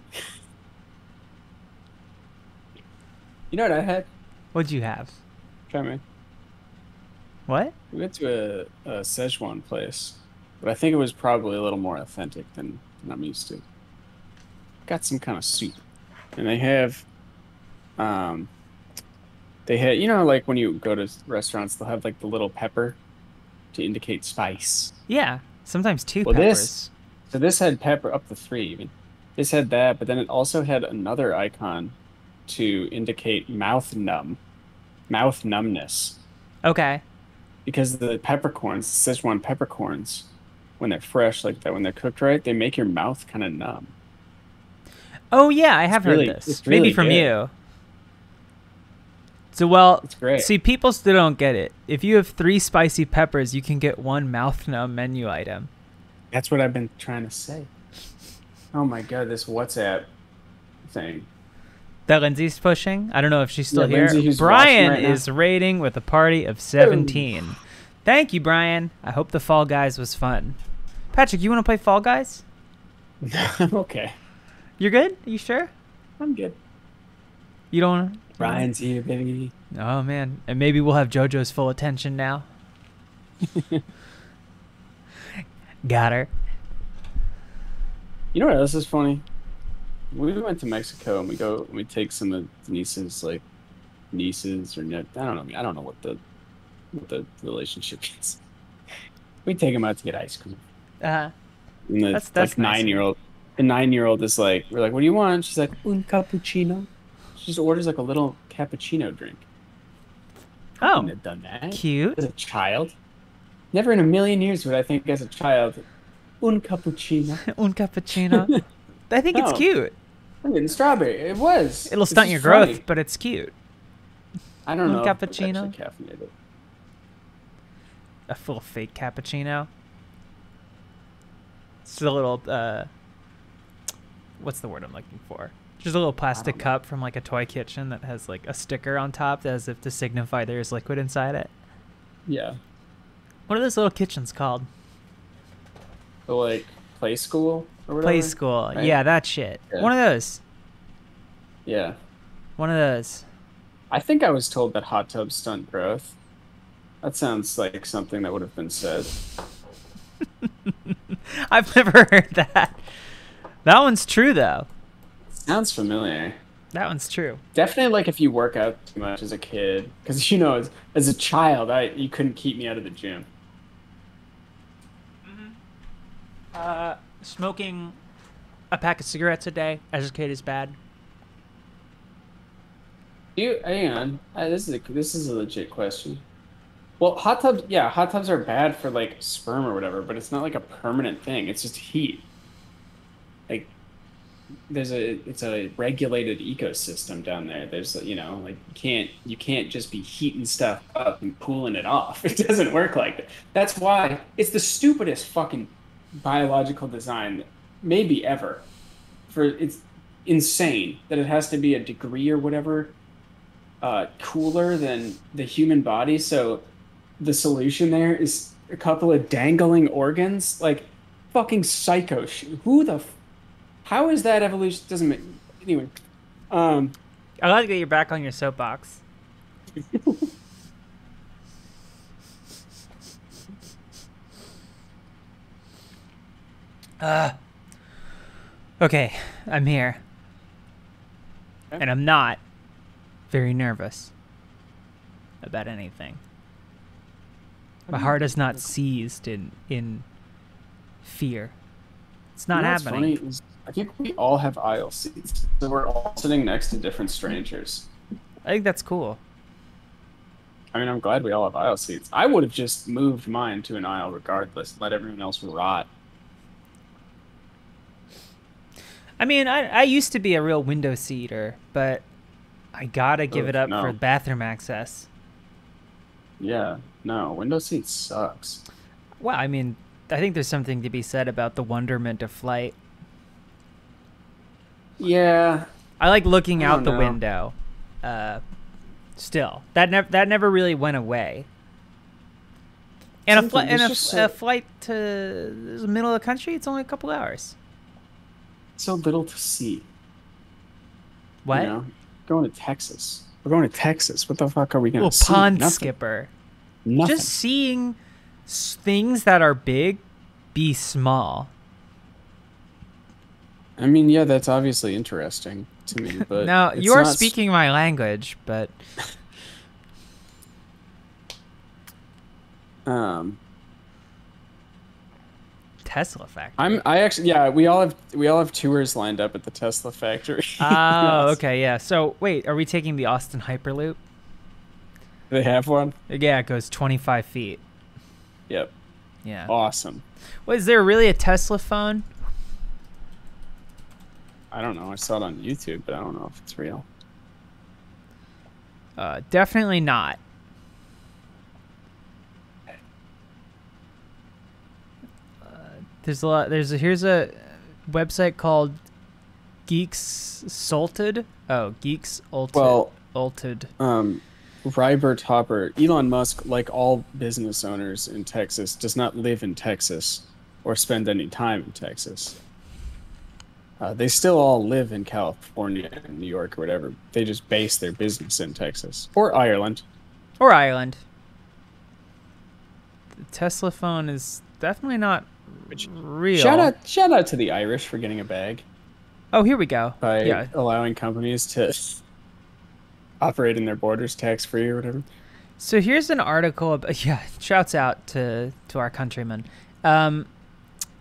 You know what I had? What'd you have? Try me. What? We went to a Szechuan place, but I think it was probably a little more authentic than I'm used to. Got some kind of soup, and they have, you know, like when you go to restaurants, they'll have like the little pepper to indicate spice. Yeah, sometimes two Well, peppers. this had pepper up to 3 even. This had that, but then it also had another icon to indicate mouth numbness. Okay. Because the peppercorns, Szechuan peppercorns, when they're fresh like that, when they're cooked right, they make your mouth kind of numb. Oh yeah, I have heard this. It's really maybe from good. you. So well, It's great. see, people still don't get it. If you have 3 spicy peppers, you can get 1 mouth numb menu item. That's what I've been trying to say. Oh my god, this WhatsApp thing. That Lindsay's pushing. I don't know if she's still here. Lindsay, who's Brian watching right is rating with a party of 17. Thank you, Brian. I hope the Fall Guys was fun. Patrick, you want to play Fall Guys? I'm okay. You're good? Are you sure? I'm good. You don't want to? Brian's here, baby. Oh, man. And maybe we'll have JoJo's full attention now. Got her. You know what else is funny? We went to Mexico and we take some of Denise's nieces or I don't know what the relationship is. We take them out to get ice cream. Uh-huh. And That's like nice. 9-year-old. The 9-year-old is like, we're like, what do you want? She's like, un cappuccino. She just orders like a little cappuccino drink. I Oh, wouldn't have done that cute. as a child. Never in a million years would I think as a child, un cappuccino. Un cappuccino. I think it's No. cute. I'm getting strawberry. It was. It'll It's stunt just your growth, funny. but it's cute. I don't Un know. if it's cappuccino? actually caffeinated. A full fake cappuccino. It's a little, what's the word I'm looking for? Just a little plastic know. cup from like a toy kitchen that has like a sticker on top as if to signify there is liquid inside it. Yeah. What are those little kitchens called? So like play school or whatever. Play school. right? Yeah, that shit. Yeah. One of those. Yeah. One of those. I think I was told that hot tubs stunt growth. That sounds like something that would have been said. I've never heard that. That one's true though. Sounds familiar. That one's true. Definitely like if you work out too much as a kid. Because, you know, as a child, you couldn't keep me out of the gym. Smoking a pack of cigarettes a day as a kid is bad. Hang on. This is a legit question. Well, hot tubs are bad for like sperm or whatever, but it's not like a permanent thing. It's just heat. Like it's a regulated ecosystem down there. There's, you know, like you can't just be heating stuff up and cooling it off. It doesn't work like that. That's why it's the stupidest fucking biological design maybe ever. It's insane that it has to be a degree or whatever cooler than the human body. So the solution there is a couple of dangling organs, like fucking psycho shit. How is that evolution? Doesn't make anyway. I like that you're back on your soapbox. Okay, I'm here. Okay. And I'm not very nervous about anything. My heart is not seized in fear. It's not What's happening. funny is I think we all have aisle seats, so we're all sitting next to different strangers. I think that's cool. I mean, I'm glad we all have aisle seats. I would have just moved mine to an aisle regardless, let everyone else rot. I mean, I used to be a real window seater, but I gotta give it up no. for bathroom access. Yeah, no, window seat sucks. Well, I mean, I think there's something to be said about the wonderment of flight. Yeah, I like looking I out don't the know. window Still, that never really went away. And a flight to the middle of the country, it's only a couple hours. So little to see. What? You know, going to Texas. We're going to Texas. What the fuck are we going to see? Pond skipper. Nothing. Just seeing things that are big be small. I mean, yeah, that's obviously interesting to me, but now you're speaking my language, but Tesla factory. We all have tours lined up at the Tesla factory. Oh, okay, yeah. So wait, are we taking the Austin Hyperloop? They have one? Yeah, it goes 25 feet. Yep. Yeah. Awesome. Well, is there really a Tesla phone? I don't know. I saw it on YouTube, but I don't know if it's real. Definitely not. Here's a website called Geeks Salted. Oh, Geeks Alted. Well, Alted. Rybert Hopper, Elon Musk, like all business owners in Texas, does not live in Texas or spend any time in Texas. They still all live in California and New York or whatever. They just base their business in Texas or Ireland. Or Ireland. The Tesla phone is definitely not real. Shout out to the Irish for getting a bag. Oh, here we go. By allowing companies to operate in their borders tax-free or whatever. So here's an article about, shouts out to our countrymen.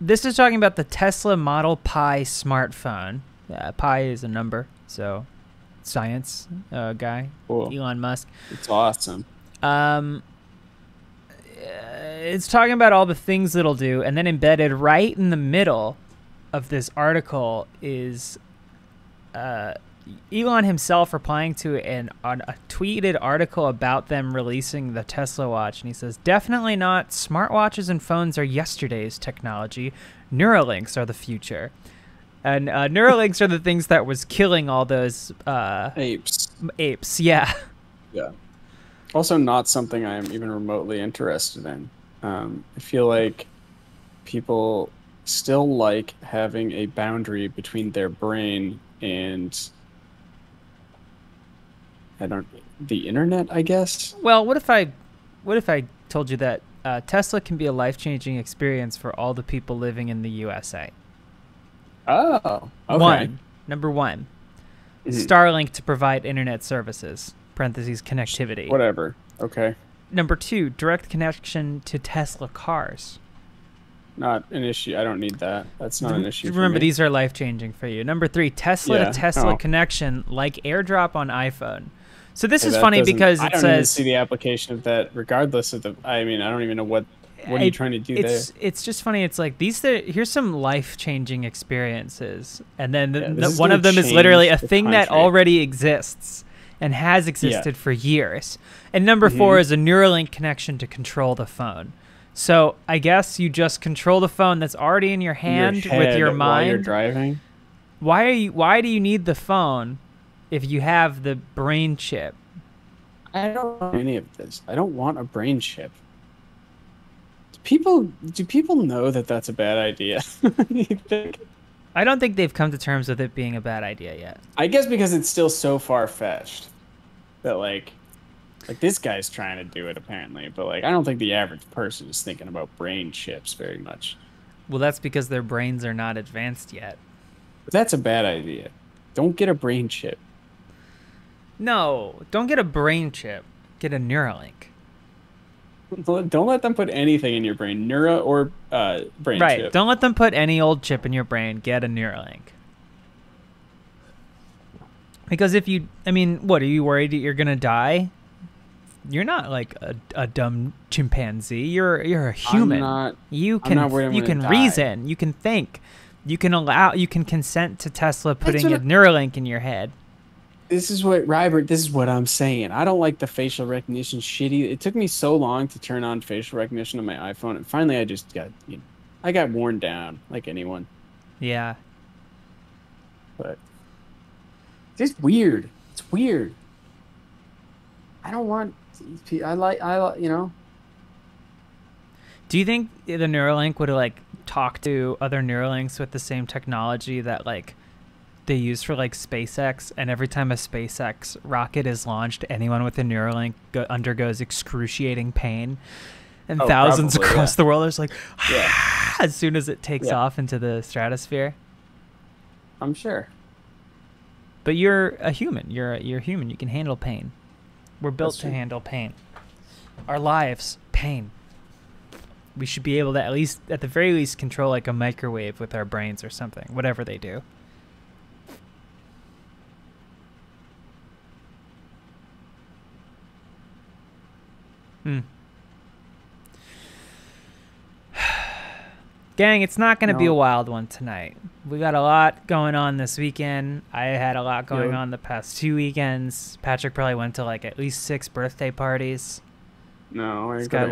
This is talking about the Tesla Model Pi smartphone. Pi is a number, so science guy, cool. Elon Musk. It's awesome. It's talking about all the things it'll do, and then embedded right in the middle of this article is Elon himself replying to a tweeted article about them releasing the Tesla watch, and he says, "Definitely not. Smartwatches and phones are yesterday's technology. Neuralinks are the future." And Neuralinks are the things that was killing all those apes. Yeah. Yeah. Also, not something I am even remotely interested in. I feel like people still like having a boundary between their brain and the internet, I guess. Well, what if I told you that Tesla can be a life-changing experience for all the people living in the USA? Oh, okay. Number one, Starlink to provide internet services. Parentheses connectivity. Whatever. Okay. Number two, direct connection to Tesla cars. Not an issue. I don't need that. That's not an issue. Remember, these are life-changing for you. Number three, Tesla to Tesla connection, like AirDrop on iPhone. So this is funny because it says... I don't even see the application of that, regardless of the... I mean, I don't even know what are you trying to do there. It's just funny. It's like, here's some life-changing experiences. And then one of them is literally a thing that already exists and has existed for years. And number four is a Neuralink connection to control the phone. So I guess you just control the phone that's already in your hand with your mind. While you're driving. Why do you need the phone if you have the brain chip? I don't want any of this. I don't want a brain chip. Do people know that that's a bad idea? You think? I don't think they've come to terms with it being a bad idea yet. I guess because it's still so far-fetched that like this guy's trying to do it apparently, but like I don't think the average person is thinking about brain chips very much. Well, that's because their brains are not advanced yet. But that's a bad idea. Don't get a brain chip. No, don't get a brain chip. Get a Neuralink. Don't let them put anything in your brain, neuro or brain chip. Right. Don't let them put any old chip in your brain. Get a Neuralink. Because what are you worried that you're gonna die? You're not like a dumb chimpanzee. You're a human. You can reason. You can think. You can consent to Tesla putting a Neuralink in your head. This is what I'm saying. I don't like the facial recognition shitty. It took me so long to turn on facial recognition on my iPhone, and finally I just got worn down like anyone. Yeah. But it's weird. It's weird. I don't want. I like. Do you think the Neuralink would like talk to other Neuralinks with the same technology that like they use for like SpaceX, and every time a SpaceX rocket is launched, anyone with a Neuralink undergoes excruciating pain, and thousands probably, across the world are like, yeah. as soon as it takes off into the stratosphere? I'm sure. But you're a human. You're human. You can handle pain. We're built to handle pain. Our lives, pain. We should be able to at the very least, control like a microwave with our brains or something, whatever they do. Gang, it's not going to be a wild one tonight. We got a lot going on this weekend. I had a lot going on the past 2 weekends. Patrick probably went to like at least 6 birthday parties. No, this guy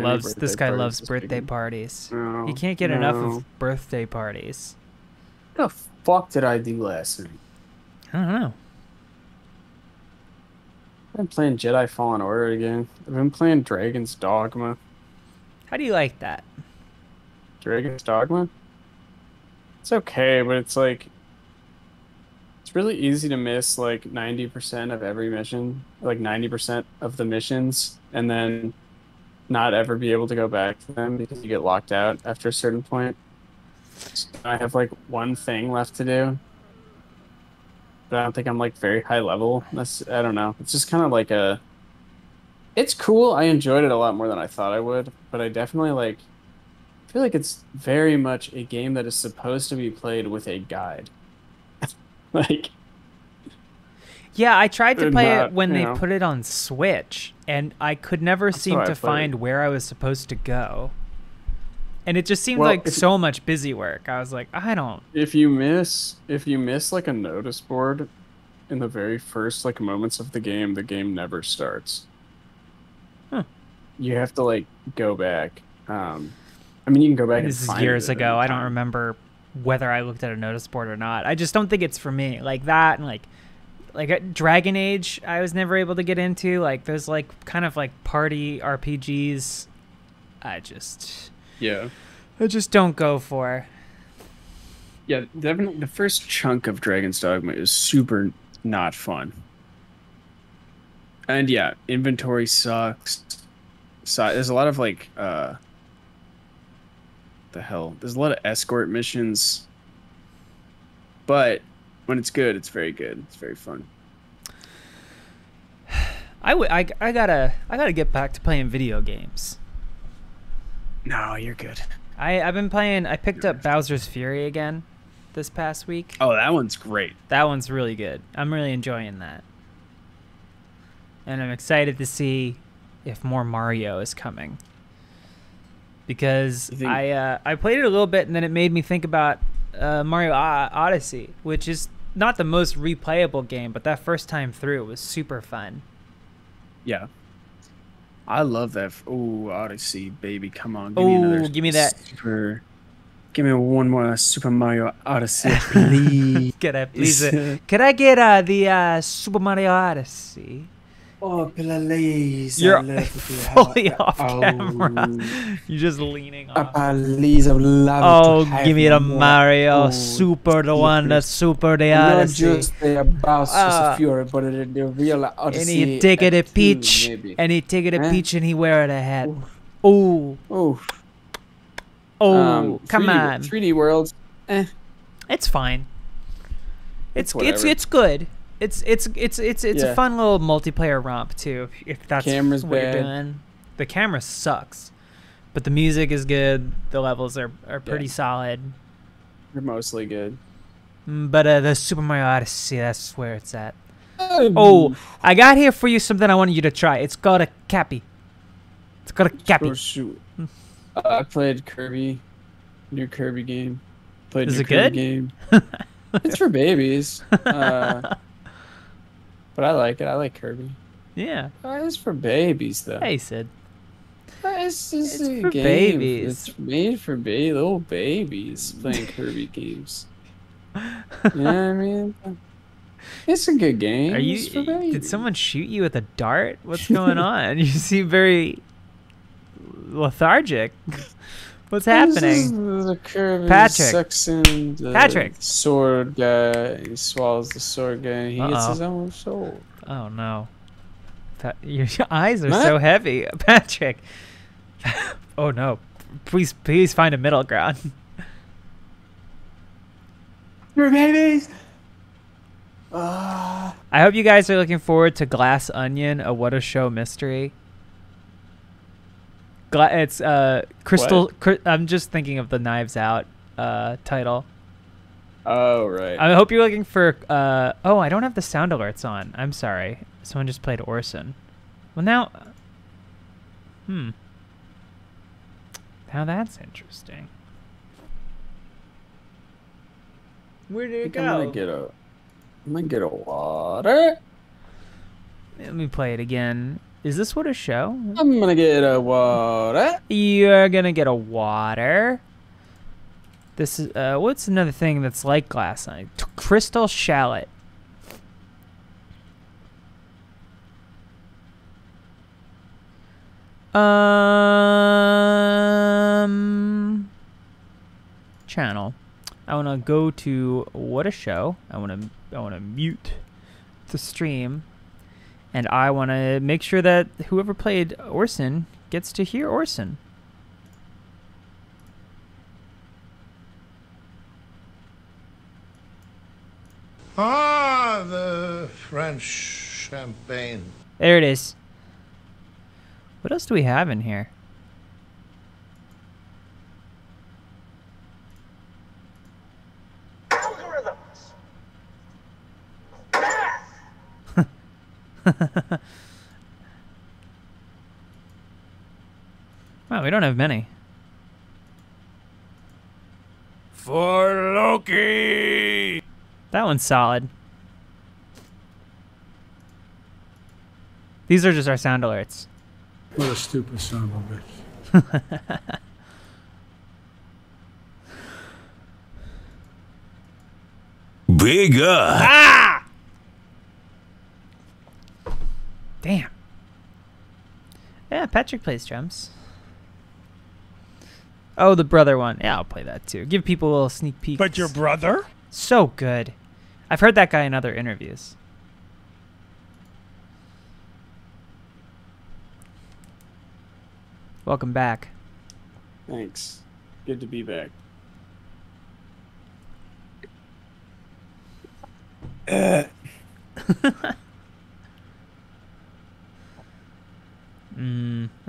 loves birthday parties. No, he can't get enough of birthday parties. What the fuck did I do last night? I don't know. I've been playing Jedi Fallen Order again. I've been playing Dragon's Dogma. How do you like that? Dragon's Dogma? It's okay, but it's like... It's really easy to miss like 90% of every mission. Like 90% of the missions. And then not ever be able to go back to them because you get locked out after a certain point. So I have like one thing left to do. But I don't think I'm like very high level. I don't know. It's just kind of like a... It's cool. I enjoyed it a lot more than I thought I would. But I definitely like... I feel like it's very much a game that is supposed to be played with a guide. Like... Yeah, I tried to play it when they put it on Switch, and I could never seem to find where I was supposed to go. And it just seemed like so much busy work. I was like, I don't... If you miss like a notice board in the very first like moments of the game never starts. Huh. You have to like go back. I mean, you can go back and this find is years it ago. I don't remember whether I looked at a notice board or not. I just don't think it's for me. Like that, and like Dragon Age, I was never able to get into. Like there's like kind of like party RPGs. I just don't go for. Yeah, definitely. The first chunk of Dragon's Dogma is super not fun. And yeah, inventory sucks. So there's a lot of like the hell. There's a lot of escort missions. But when it's good, it's very good. It's very fun. I gotta get back to playing video games. No, you're good. I've been playing. I picked up Bowser's Fury again this past week. Oh, that one's great. That one's really good. I'm really enjoying that, and I'm excited to see if more Mario is coming. Because I played it a little bit, and then it made me think about Mario Odyssey, which is not the most replayable game, but that first time through was super fun. Yeah. I love that. Oh, Odyssey, baby. Come on. Give me another. Give me that. Give me one more Super Mario Odyssey, please. Could I get the Super Mario Odyssey? Oh, please. You're fully off camera. You're just leaning off. Please, I would love to have give me the Mario Oh, Super, the one that's Super the not Odyssey. just the Bowser's Fury, but the real Odyssey. And he take it a peach, maybe. and he take it a peach, and he wear it a hat. Oh, come on. 3D worlds. It's fine. It's good. It's a fun little multiplayer romp too. If that's Camera's what you're bad. doing. The camera sucks, but the music is good. The levels are pretty solid. They're mostly good. But the Super Mario Odyssey, that's where it's at. Oh, I got here for you something I wanted you to try. It's called a Cappy. It's called a Cappy. Oh, shoot. I played Kirby. New Kirby game. Played Is new it Kirby good? game. It's for babies. But I like it. I like Kirby. Yeah. It's for babies, though. Hey, Sid. It's a for game. babies. It's made for little babies playing Kirby games. You know what I mean? It's a good game. Are you? Did someone shoot you with a dart? What's going on? You seem very lethargic. What's happening? This is the Patrick. Sucks in the Patrick. Sword guy. He swallows the sword guy. And he gets his own soul. Oh no! Your eyes are so heavy, Patrick. Oh no! Please find a middle ground. Your babies. I hope you guys are looking forward to Glass Onion, a What a Show mystery. It's Crystal. I'm just thinking of the Knives Out title. Oh right. I hope you're looking for. Oh, I don't have the sound alerts on. I'm sorry. Someone just played Orson. Well now. Now that's interesting. Where did it go? I'm gonna get a water. Let me play it again. Is this What a Show? I'm gonna get a water. You're gonna get a water. This is what's another thing that's like Glass Onion? Crystal Shallot. Channel. I want to go to What a Show. I want to mute the stream, and I want to make sure that whoever played Orson gets to hear Orson. Ah, the French champagne. There it is. What else do we have in here? Wow, we don't have many. For Loki! That one's solid. These are just our sound alerts. What a stupid son of a bitch. Bigger! Ah! Damn. Yeah, Patrick plays drums. Oh, the brother one. Yeah, I'll play that too. Give people a little sneak peek. But your brother? So good. I've heard that guy in other interviews. Welcome back. Thanks. Good to be back.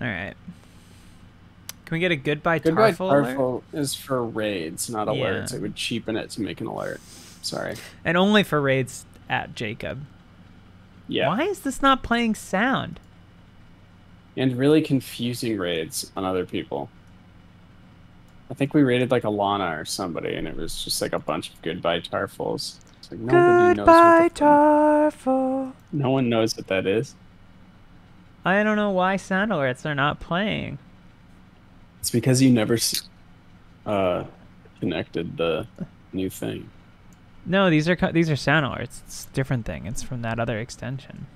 All right. Can we get a goodbye Goodbye Tarful alert? Tarful is for raids, not alerts. It would cheapen it to make an alert. Sorry. And only for raids at Jacob. Yeah. Why is this not playing sound? And really confusing raids on other people. I think we raided like Alana or somebody, and it was just like a bunch of goodbye Tarfuls. It's like nobody Goodbye knows Tarful. No one knows what that is. I don't know why sound alerts are not playing. It's because you never connected the new thing. No, these are sound alerts. It's a different thing. It's from that other extension.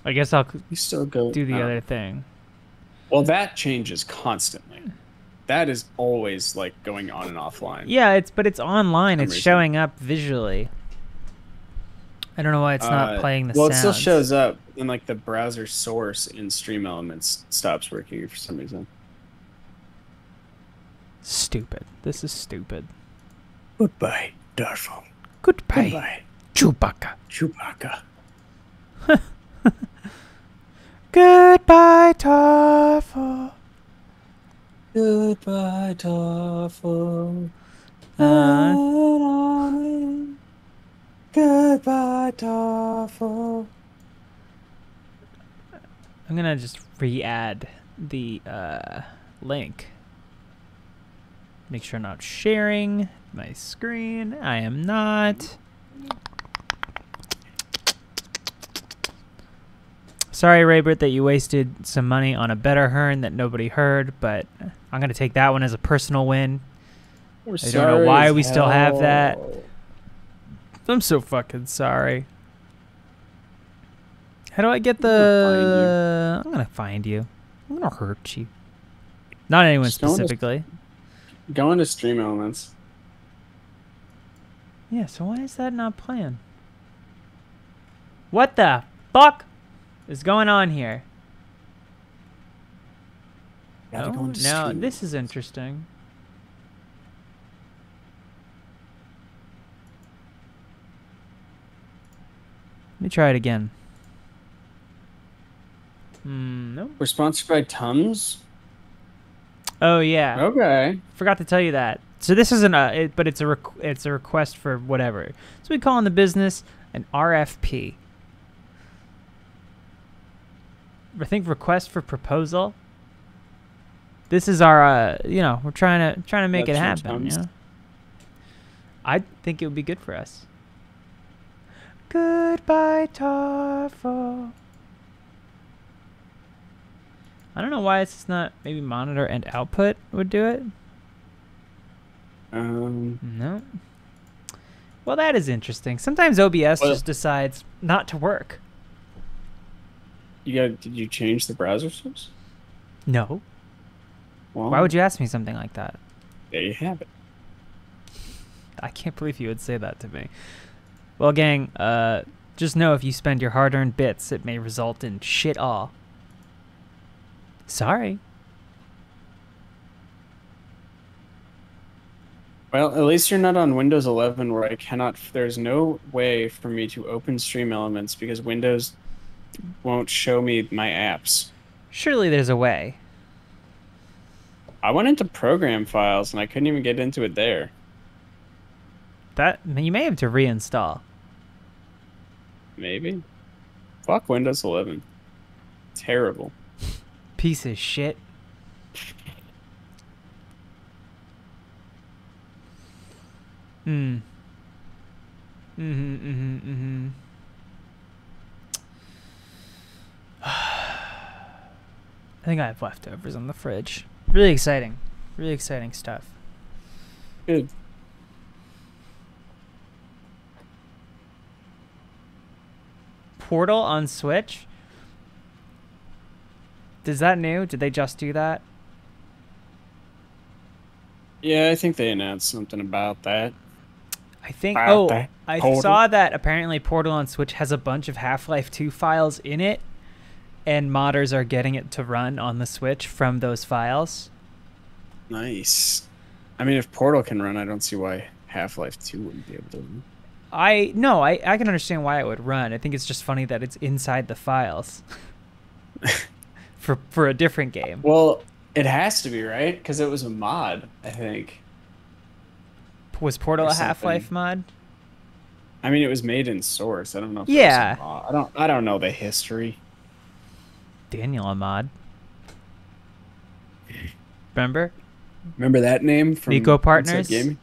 I guess I'll You still go do the other thing. Well, that changes constantly. That is always like going on and offline. Yeah, but it's online. It's reason. showing up visually. I don't know why it's not playing the Well, sounds. it still shows up, and like the browser source in Stream Elements stops working for some reason. Stupid. This is stupid. Goodbye, Darfo. Goodbye. Goodbye, Chewbacca. Chewbacca. Goodbye, Tarful. Goodbye, Darfo. Goodbye, Darfo. I'm gonna just re-add the link. Make sure I'm not sharing my screen. I am not. Sorry, Raybert, that you wasted some money on a better Hearn that nobody heard, but I'm gonna take that one as a personal win. I don't know why we still have that. I'm so fucking sorry. How do I get the... I'm gonna find you. I'm gonna hurt you. Not anyone specifically. Go into Stream Elements. Yeah, so why is that not playing? What the fuck is going on here? Gotta go into now Stream this is interesting. Let me try it again. Nope. We're sponsored by Tums. Oh yeah. Okay. Forgot to tell you that. So this isn't but it's a request for whatever. So we call in the business an RFP. I think request for proposal. This is our we're trying to make it happen. You know? I think it would be good for us. Goodbye, Tarful. I don't know why it's not. Maybe monitor and output would do it. No. Well, that is interesting. Sometimes OBS just decides not to work. Did you change the browser source? No. Well, why would you ask me something like that? There you have it. I can't believe you would say that to me. Well, gang, just know if you spend your hard-earned bits, it may result in shit all. Sorry. Well, at least you're not on Windows 11 where I cannot... There's no way for me to open Stream Elements because Windows won't show me my apps. Surely there's a way. I went into program files and I couldn't even get into it there. That you may have to reinstall. Maybe. Fuck Windows 11. Terrible. Piece of shit. I think I have leftovers on the fridge. Really exciting. Really exciting stuff. Good. Portal on Switch? Is that new? Did they just do that? Yeah, I think they announced something about that. I think... I saw that apparently Portal on Switch has a bunch of Half-Life 2 files in it, and modders are getting it to run on the Switch from those files. Nice. I mean, if Portal can run, I don't see why Half-Life 2 wouldn't be able to run. I can understand why it would run. I think it's just funny that it's inside the files. for a different game. Well, it has to be, right? Because it was a mod, I think. Was Portal a Half-Life mod? I mean, it was made in Source. I don't know if yeah. it was a mod. I don't know the history. Daniel a mod. Remember that name from Nico Partners? Gaming?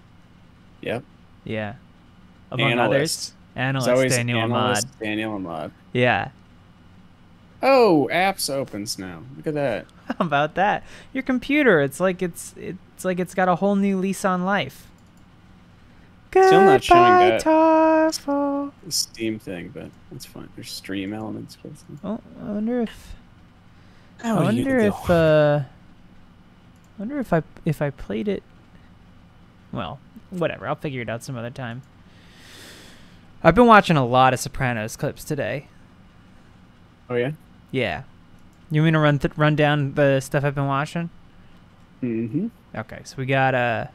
Yep. Yeah. Among others. Analyst Daniel Ahmad. Daniel Ahmad. Yeah. Oh, apps opens now. Look at that. How about that? Your computer, it's like it's got a whole new lease on life. Still not showing that Tarful. Steam thing, but that's fine. There's Stream Elements. Oh, I wonder if if I played it. Well, whatever. I'll figure it out some other time. I've been watching a lot of Sopranos clips today. Oh yeah? Yeah. You want me to run down the stuff I've been watching? Mm-hmm. Okay, so we got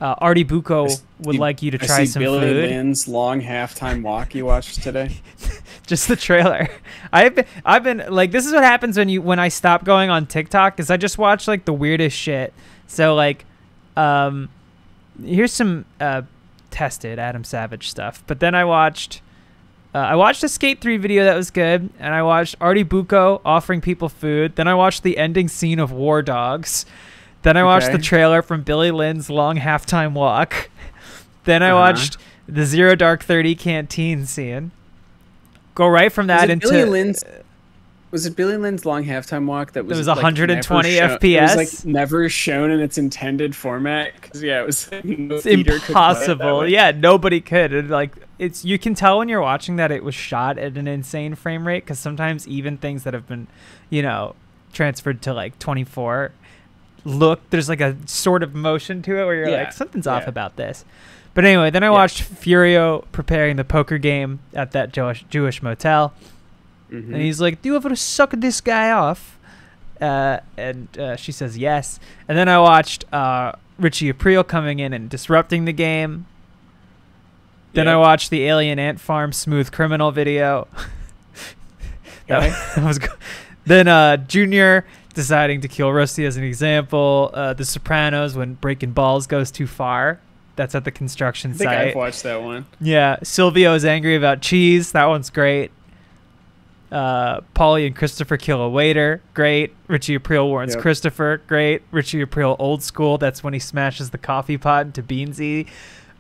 Artie Bucco would like you to try some Billy food. Lynn's long halftime walk you watched today. Just the trailer. I've been like, this is what happens when I stop going on TikTok, is I just watch like the weirdest shit. So like, here's some tested Adam Savage stuff. But then I watched a Skate 3 video that was good, and I watched Artie Bucco offering people food. Then I watched the ending scene of War Dogs. Then I watched the trailer from Billy Lynn's long halftime walk. Then I watched the Zero Dark 30 canteen scene. Go right from that into... Billy Lynn's... Was it Billy Lynn's Long Halftime Walk that was? It was 120 FPS. It was like never shown in its intended format. 'Cause, yeah, it was. No it's impossible. Yeah, nobody could. You can tell when you're watching that it was shot at an insane frame rate, because sometimes even things that have been, transferred to like 24, there's like a sort of motion to it where you're like, something's off about this. But anyway, then I watched Furio preparing the poker game at that Jewish motel. And he's like, do you ever suck this guy off? And she says yes. And then I watched Richie Aprile coming in and disrupting the game. Then I watched the Alien Ant Farm Smooth Criminal video. That was good. Then Junior deciding to kill Rusty as an example. The Sopranos when breaking balls goes too far. That's at the construction site. I think I've watched that one. Yeah. Silvio is angry about cheese. That one's great. Paulie and Christopher kill a waiter. Great. Richie Aprile warns Christopher. Great. Richie Aprile old school. That's when he smashes the coffee pot into Beansy.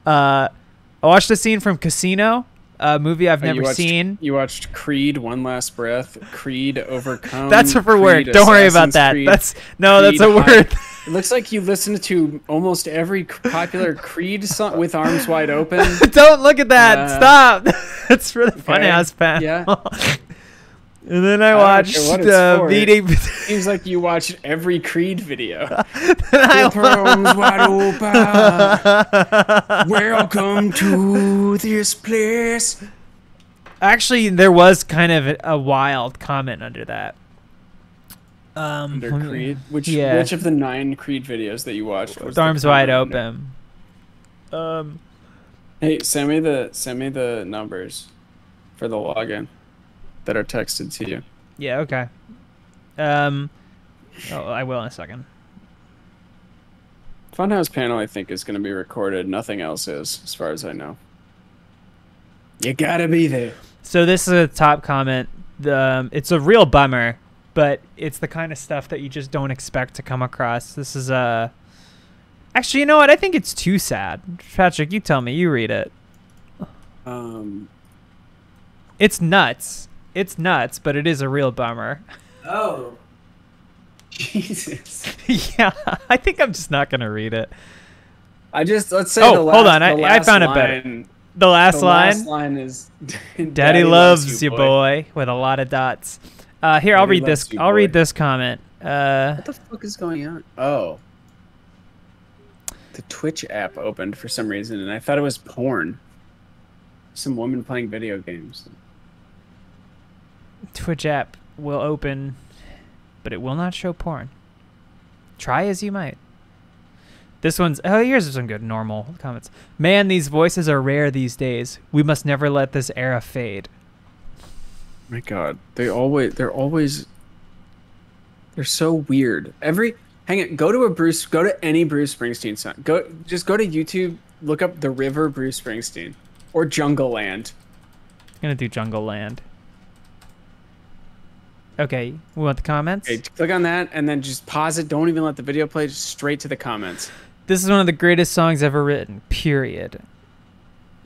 I watched a scene from Casino, a movie I've never seen. You watched Creed, One Last Breath, Creed Overcome. That's for work. Creed, don't worry about that. Creed, that's a word. It looks like you listen to almost every popular Creed song with Arms Wide Open. Don't look at that. Stop. That's for the Funhouse panel. Yeah. And then I watched Meeting. Seems like you watched every Creed video. With arms wide open. Welcome to this place. Actually, there was kind of a wild comment under that. Under Creed? Which of the 9 Creed videos that you watched was with Arms Wide Open? Hey, send me the numbers for the login that are texted to you. Yeah, okay. I will in a second. Funhouse panel, I think, is going to be recorded. Nothing else is, as far as I know. You gotta be there. So this is a top comment. It's a real bummer, but it's the kind of stuff that you just don't expect to come across. This is actually, you know what? I think it's too sad. Patrick, you tell me. You read it. It's nuts. It's nuts, but it is a real bummer. Oh. Jesus. Yeah, I think I'm just not going to read it. Let's say hold on. I found it better. The last line is Daddy loves you, boy, with a lot of dots. Here, I'll read this. I'll read this comment. What the fuck is going on? Oh. The Twitch app opened for some reason, and I thought it was porn. Some woman playing video games. Twitch app will open, but it will not show porn. Try as you might. This one's... Oh, here's some good normal comments. Man, these voices are rare these days. We must never let this era fade. My God. They're so weird. Hang on, go to any Bruce Springsteen song. Just go to YouTube, look up The River Bruce Springsteen or Jungle Land. I'm gonna do Jungle Land. Okay, we want the comments? Okay, click on that and then just pause it. Don't even let the video play, just straight to the comments. This is one of the greatest songs ever written, period.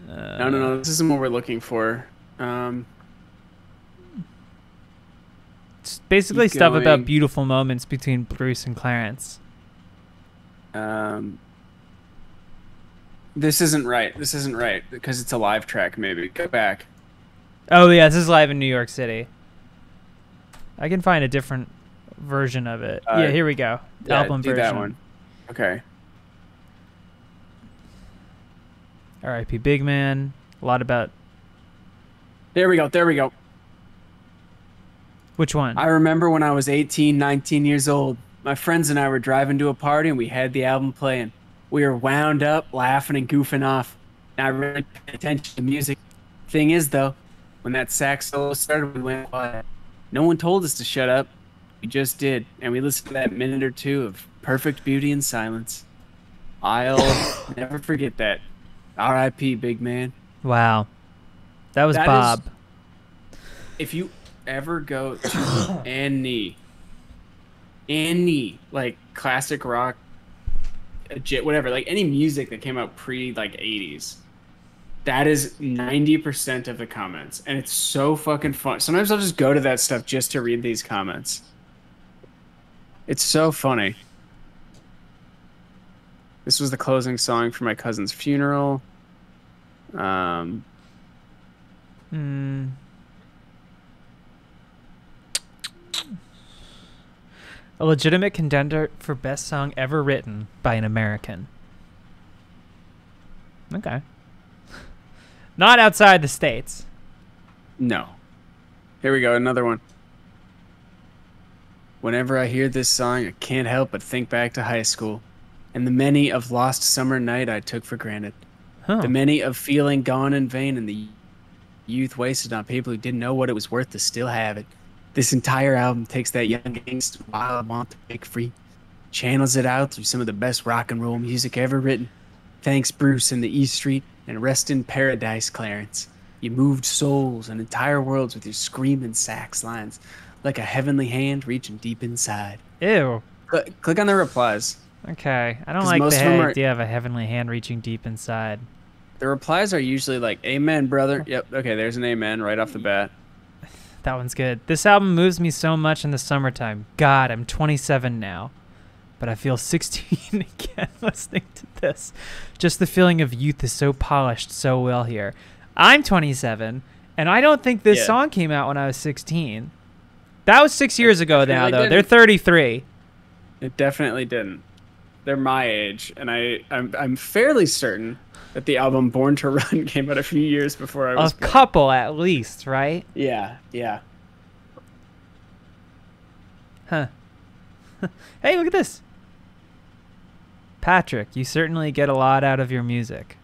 No. This isn't what we're looking for. It's basically stuff about beautiful moments between Bruce and Clarence. This isn't right. This isn't right because it's a live track. Maybe go back. Oh yeah, this is live in New York City. I can find a different version of it. Yeah, here we go. Album version. That one. Okay. R.I.P. Big Man. A lot about... There we go. Which one? I remember when I was 18, 19 years old. My friends and I were driving to a party and we had the album playing. We were wound up, laughing and goofing off. And I really paid attention to music. Thing is, though, when that sax solo started, we went quiet. No one told us to shut up. We just did. And we listened to that minute or two of perfect beauty and silence. I'll never forget that. R.I.P. Big Man. Wow. That was Bob. If you ever go to any like classic rock, whatever, like any music that came out pre like 80s, That is 90% of the comments, and it's so fucking fun. Sometimes I'll just go to that stuff just to read these comments. It's so funny. This was the closing song for my cousin's funeral. A legitimate contender for best song ever written by an American. Okay. Not outside the States. No. Here we go, another one. Whenever I hear this song, I can't help but think back to high school and the many of lost summer night I took for granted. Huh. The many of feeling gone in vain and the youth wasted on people who didn't know what it was worth to still have it. This entire album takes that young angst, wild want to break free, channels it out through some of the best rock and roll music ever written. Thanks, Bruce and the E Street, and rest in paradise, Clarence. You moved souls and entire worlds with your screaming sax lines, like a heavenly hand reaching deep inside. Ew. Click on the replies. Okay. I don't like the idea of a heavenly hand reaching deep inside. The replies are usually like, amen, brother. Yep, okay, there's an amen right off the bat. That one's good. This album moves me so much in the summertime. God, I'm 27 now, but I feel 16 again listening to this. Just the feeling of youth is so polished so well here. I'm 27, and I don't think this song came out when I was 16. That was 6 years ago now, though. They're 33. It definitely didn't. They're my age, and I'm fairly certain that the album Born to Run came out a few years before I was born. A couple at least, right? Yeah. Huh. Hey, look at this. Patrick, you certainly get a lot out of your music.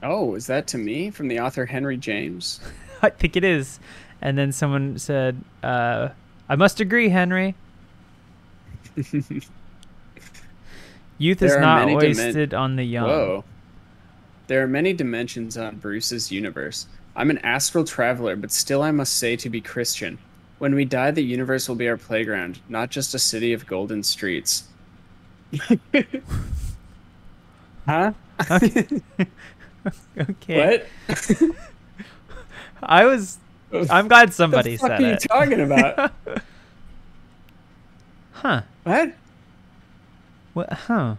Oh, is that to me from the author Henry James? I think it is. And then someone said, I must agree, Henry. Youth is not wasted on the young. Whoa. There are many dimensions on Bruce's universe. I'm an astral traveler, but still I must say to be Christian. When we die, the universe will be our playground, not just a city of golden streets. Huh? Okay. Okay. What? I'm glad somebody said it. What the fuck are you talking about? Huh. What? What? Huh.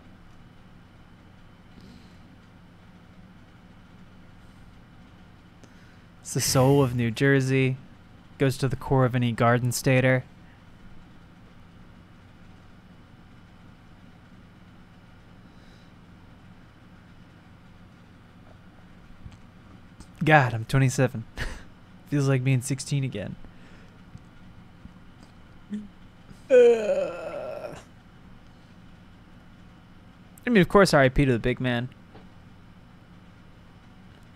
It's the soul of New Jersey. Goes to the core of any Garden Stater. God, I'm 27. Feels like being 16 again. I mean, of course, R.I.P. to the big man.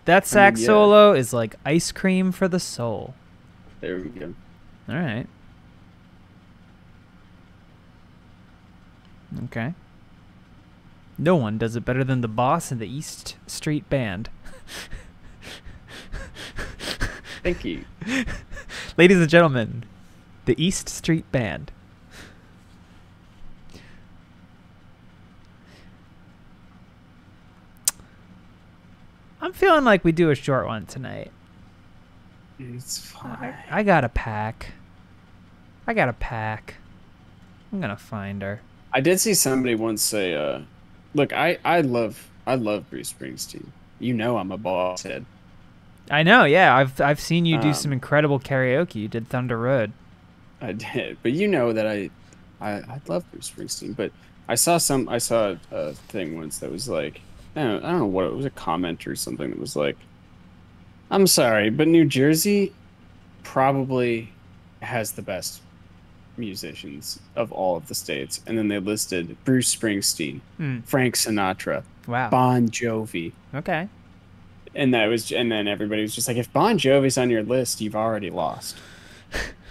That sax solo is like ice cream for the soul. There we go. All right. Okay. No one does it better than the boss in the East Street Band. Thank you. Ladies and gentlemen, the East Street Band. I'm feeling like we do a short one tonight. It's fine. I got a pack. I'm gonna find her. I did see somebody once say, look, I love Bruce Springsteen. You know I'm a ball head. I know, yeah. I've seen you do some incredible karaoke. You did Thunder Road. I did, but you know that I love Bruce Springsteen. But I saw a thing once that was like, I don't know what it was, a comment or something that was like, I'm sorry, but New Jersey probably has the best musicians of all of the states. And then they listed Bruce Springsteen, Frank Sinatra, wow, Bon Jovi. Okay. And then everybody was just like, if Bon Jovi's on your list, you've already lost.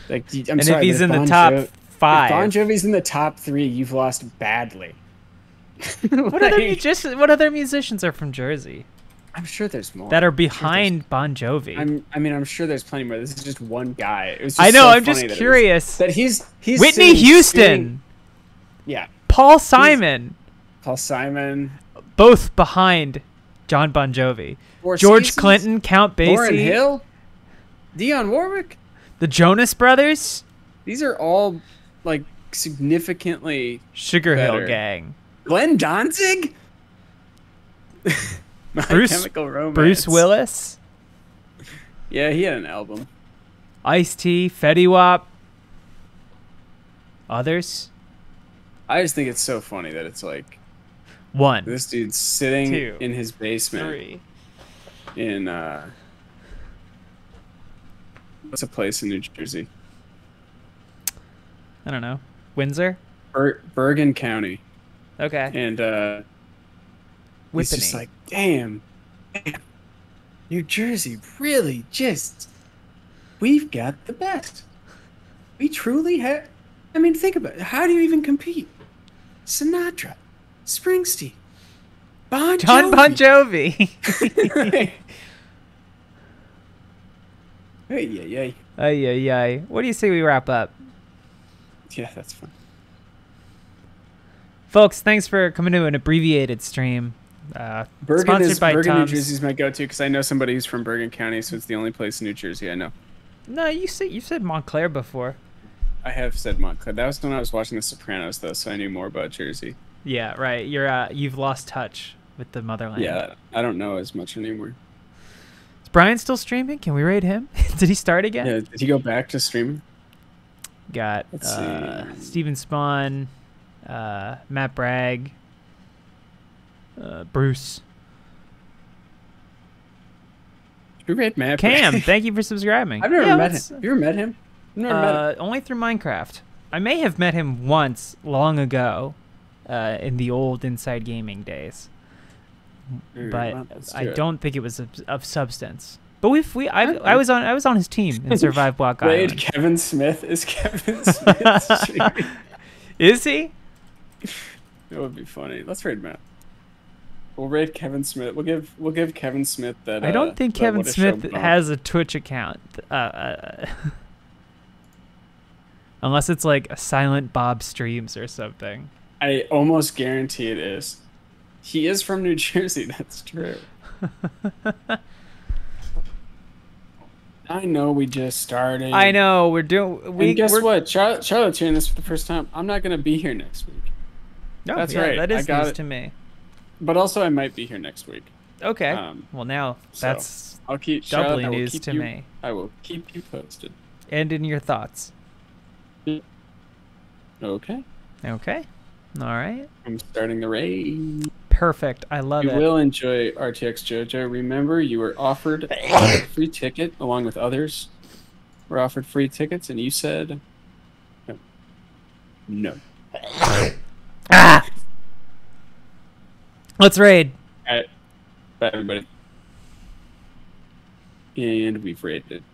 Like, I'm sorry, if he's in the top 5, if Bon Jovi's in the top 3, you've lost badly. What other musicians are from Jersey? I'm sure there's more that are behind Bon Jovi. I'm sure there's plenty more. This is just one guy. It was just I know. So I'm just curious. That he's Whitney Houston. Yeah. Paul Simon. Paul Simon. Both behind John Bon Jovi, Four George Seasons? Clinton, Count Basie, Lauryn Hill, Dionne Warwick. the Jonas Brothers, These are all like significantly Sugar better. Hill Gang, Glenn Danzig. My Chemical Romance. Bruce Willis, Yeah, he had an album. Ice-T, Fetty Wap, others. I just think it's so funny that it's like 1, this dude's sitting 2, in his basement 3. in what's a place in New Jersey? I don't know. Windsor. Bergen County. Okay. And he's just Whippany. like, damn, New Jersey really just, we've got the best. We truly have. I mean, think about it. How do you even compete? Sinatra, Springsteen, John Bon Jovi. Hey, yeah. Ay, ay, ay. What do you say we wrap up? Yeah, that's fun. Folks, thanks for coming to an abbreviated stream. Bergen, New Tums. Jersey is my go-to because I know somebody who's from Bergen County, so it's the only place in New Jersey I know. No, you said Montclair before. I have said Montclair. That was when I was watching The Sopranos, though, so I knew more about Jersey. Yeah, right. You've lost touch with the motherland. Yeah, I don't know as much anymore. Is Brian still streaming? Can we raid him? Did he start again? Yeah, did he go back to streaming? Got Let's see. Steven Spawn, Matt Bragg, Bruce. Who raid Matt? Cam, thank you for subscribing. I've never met him. Have you ever met him? I've never met him. Only through Minecraft. I may have met him once long ago, in the old Inside Gaming days, but I don't think it was of substance. But I was on his team in Survive Block Island. Raid Kevin Smith. Is Kevin Smith streaming? Is he? That would be funny. Let's raid Matt. We'll raid Kevin Smith. We'll give Kevin Smith that. I don't think Kevin Smith has a Twitch account, unless it's like a Silent Bob Streams or something. I almost guarantee it is. He is from New Jersey. That's true. I know we just started. I know we're doing. And guess what? Charlotte's hearing this for the first time. I'm not gonna be here next week. No, that's yeah, right. That is I got news it. to me. But also, I might be here next week. Okay. Well, now so that's I'll keep doubly Charlotte, news to me. I will keep you posted. And in your thoughts. Okay. Okay. All right. I'm starting the raid. Perfect. I love You it. will enjoy RTX JoJo. Remember, you were offered a free ticket along with others. Were offered free tickets, and you said no. No. Ah! Let's raid. All right. Bye, everybody. And we've raided.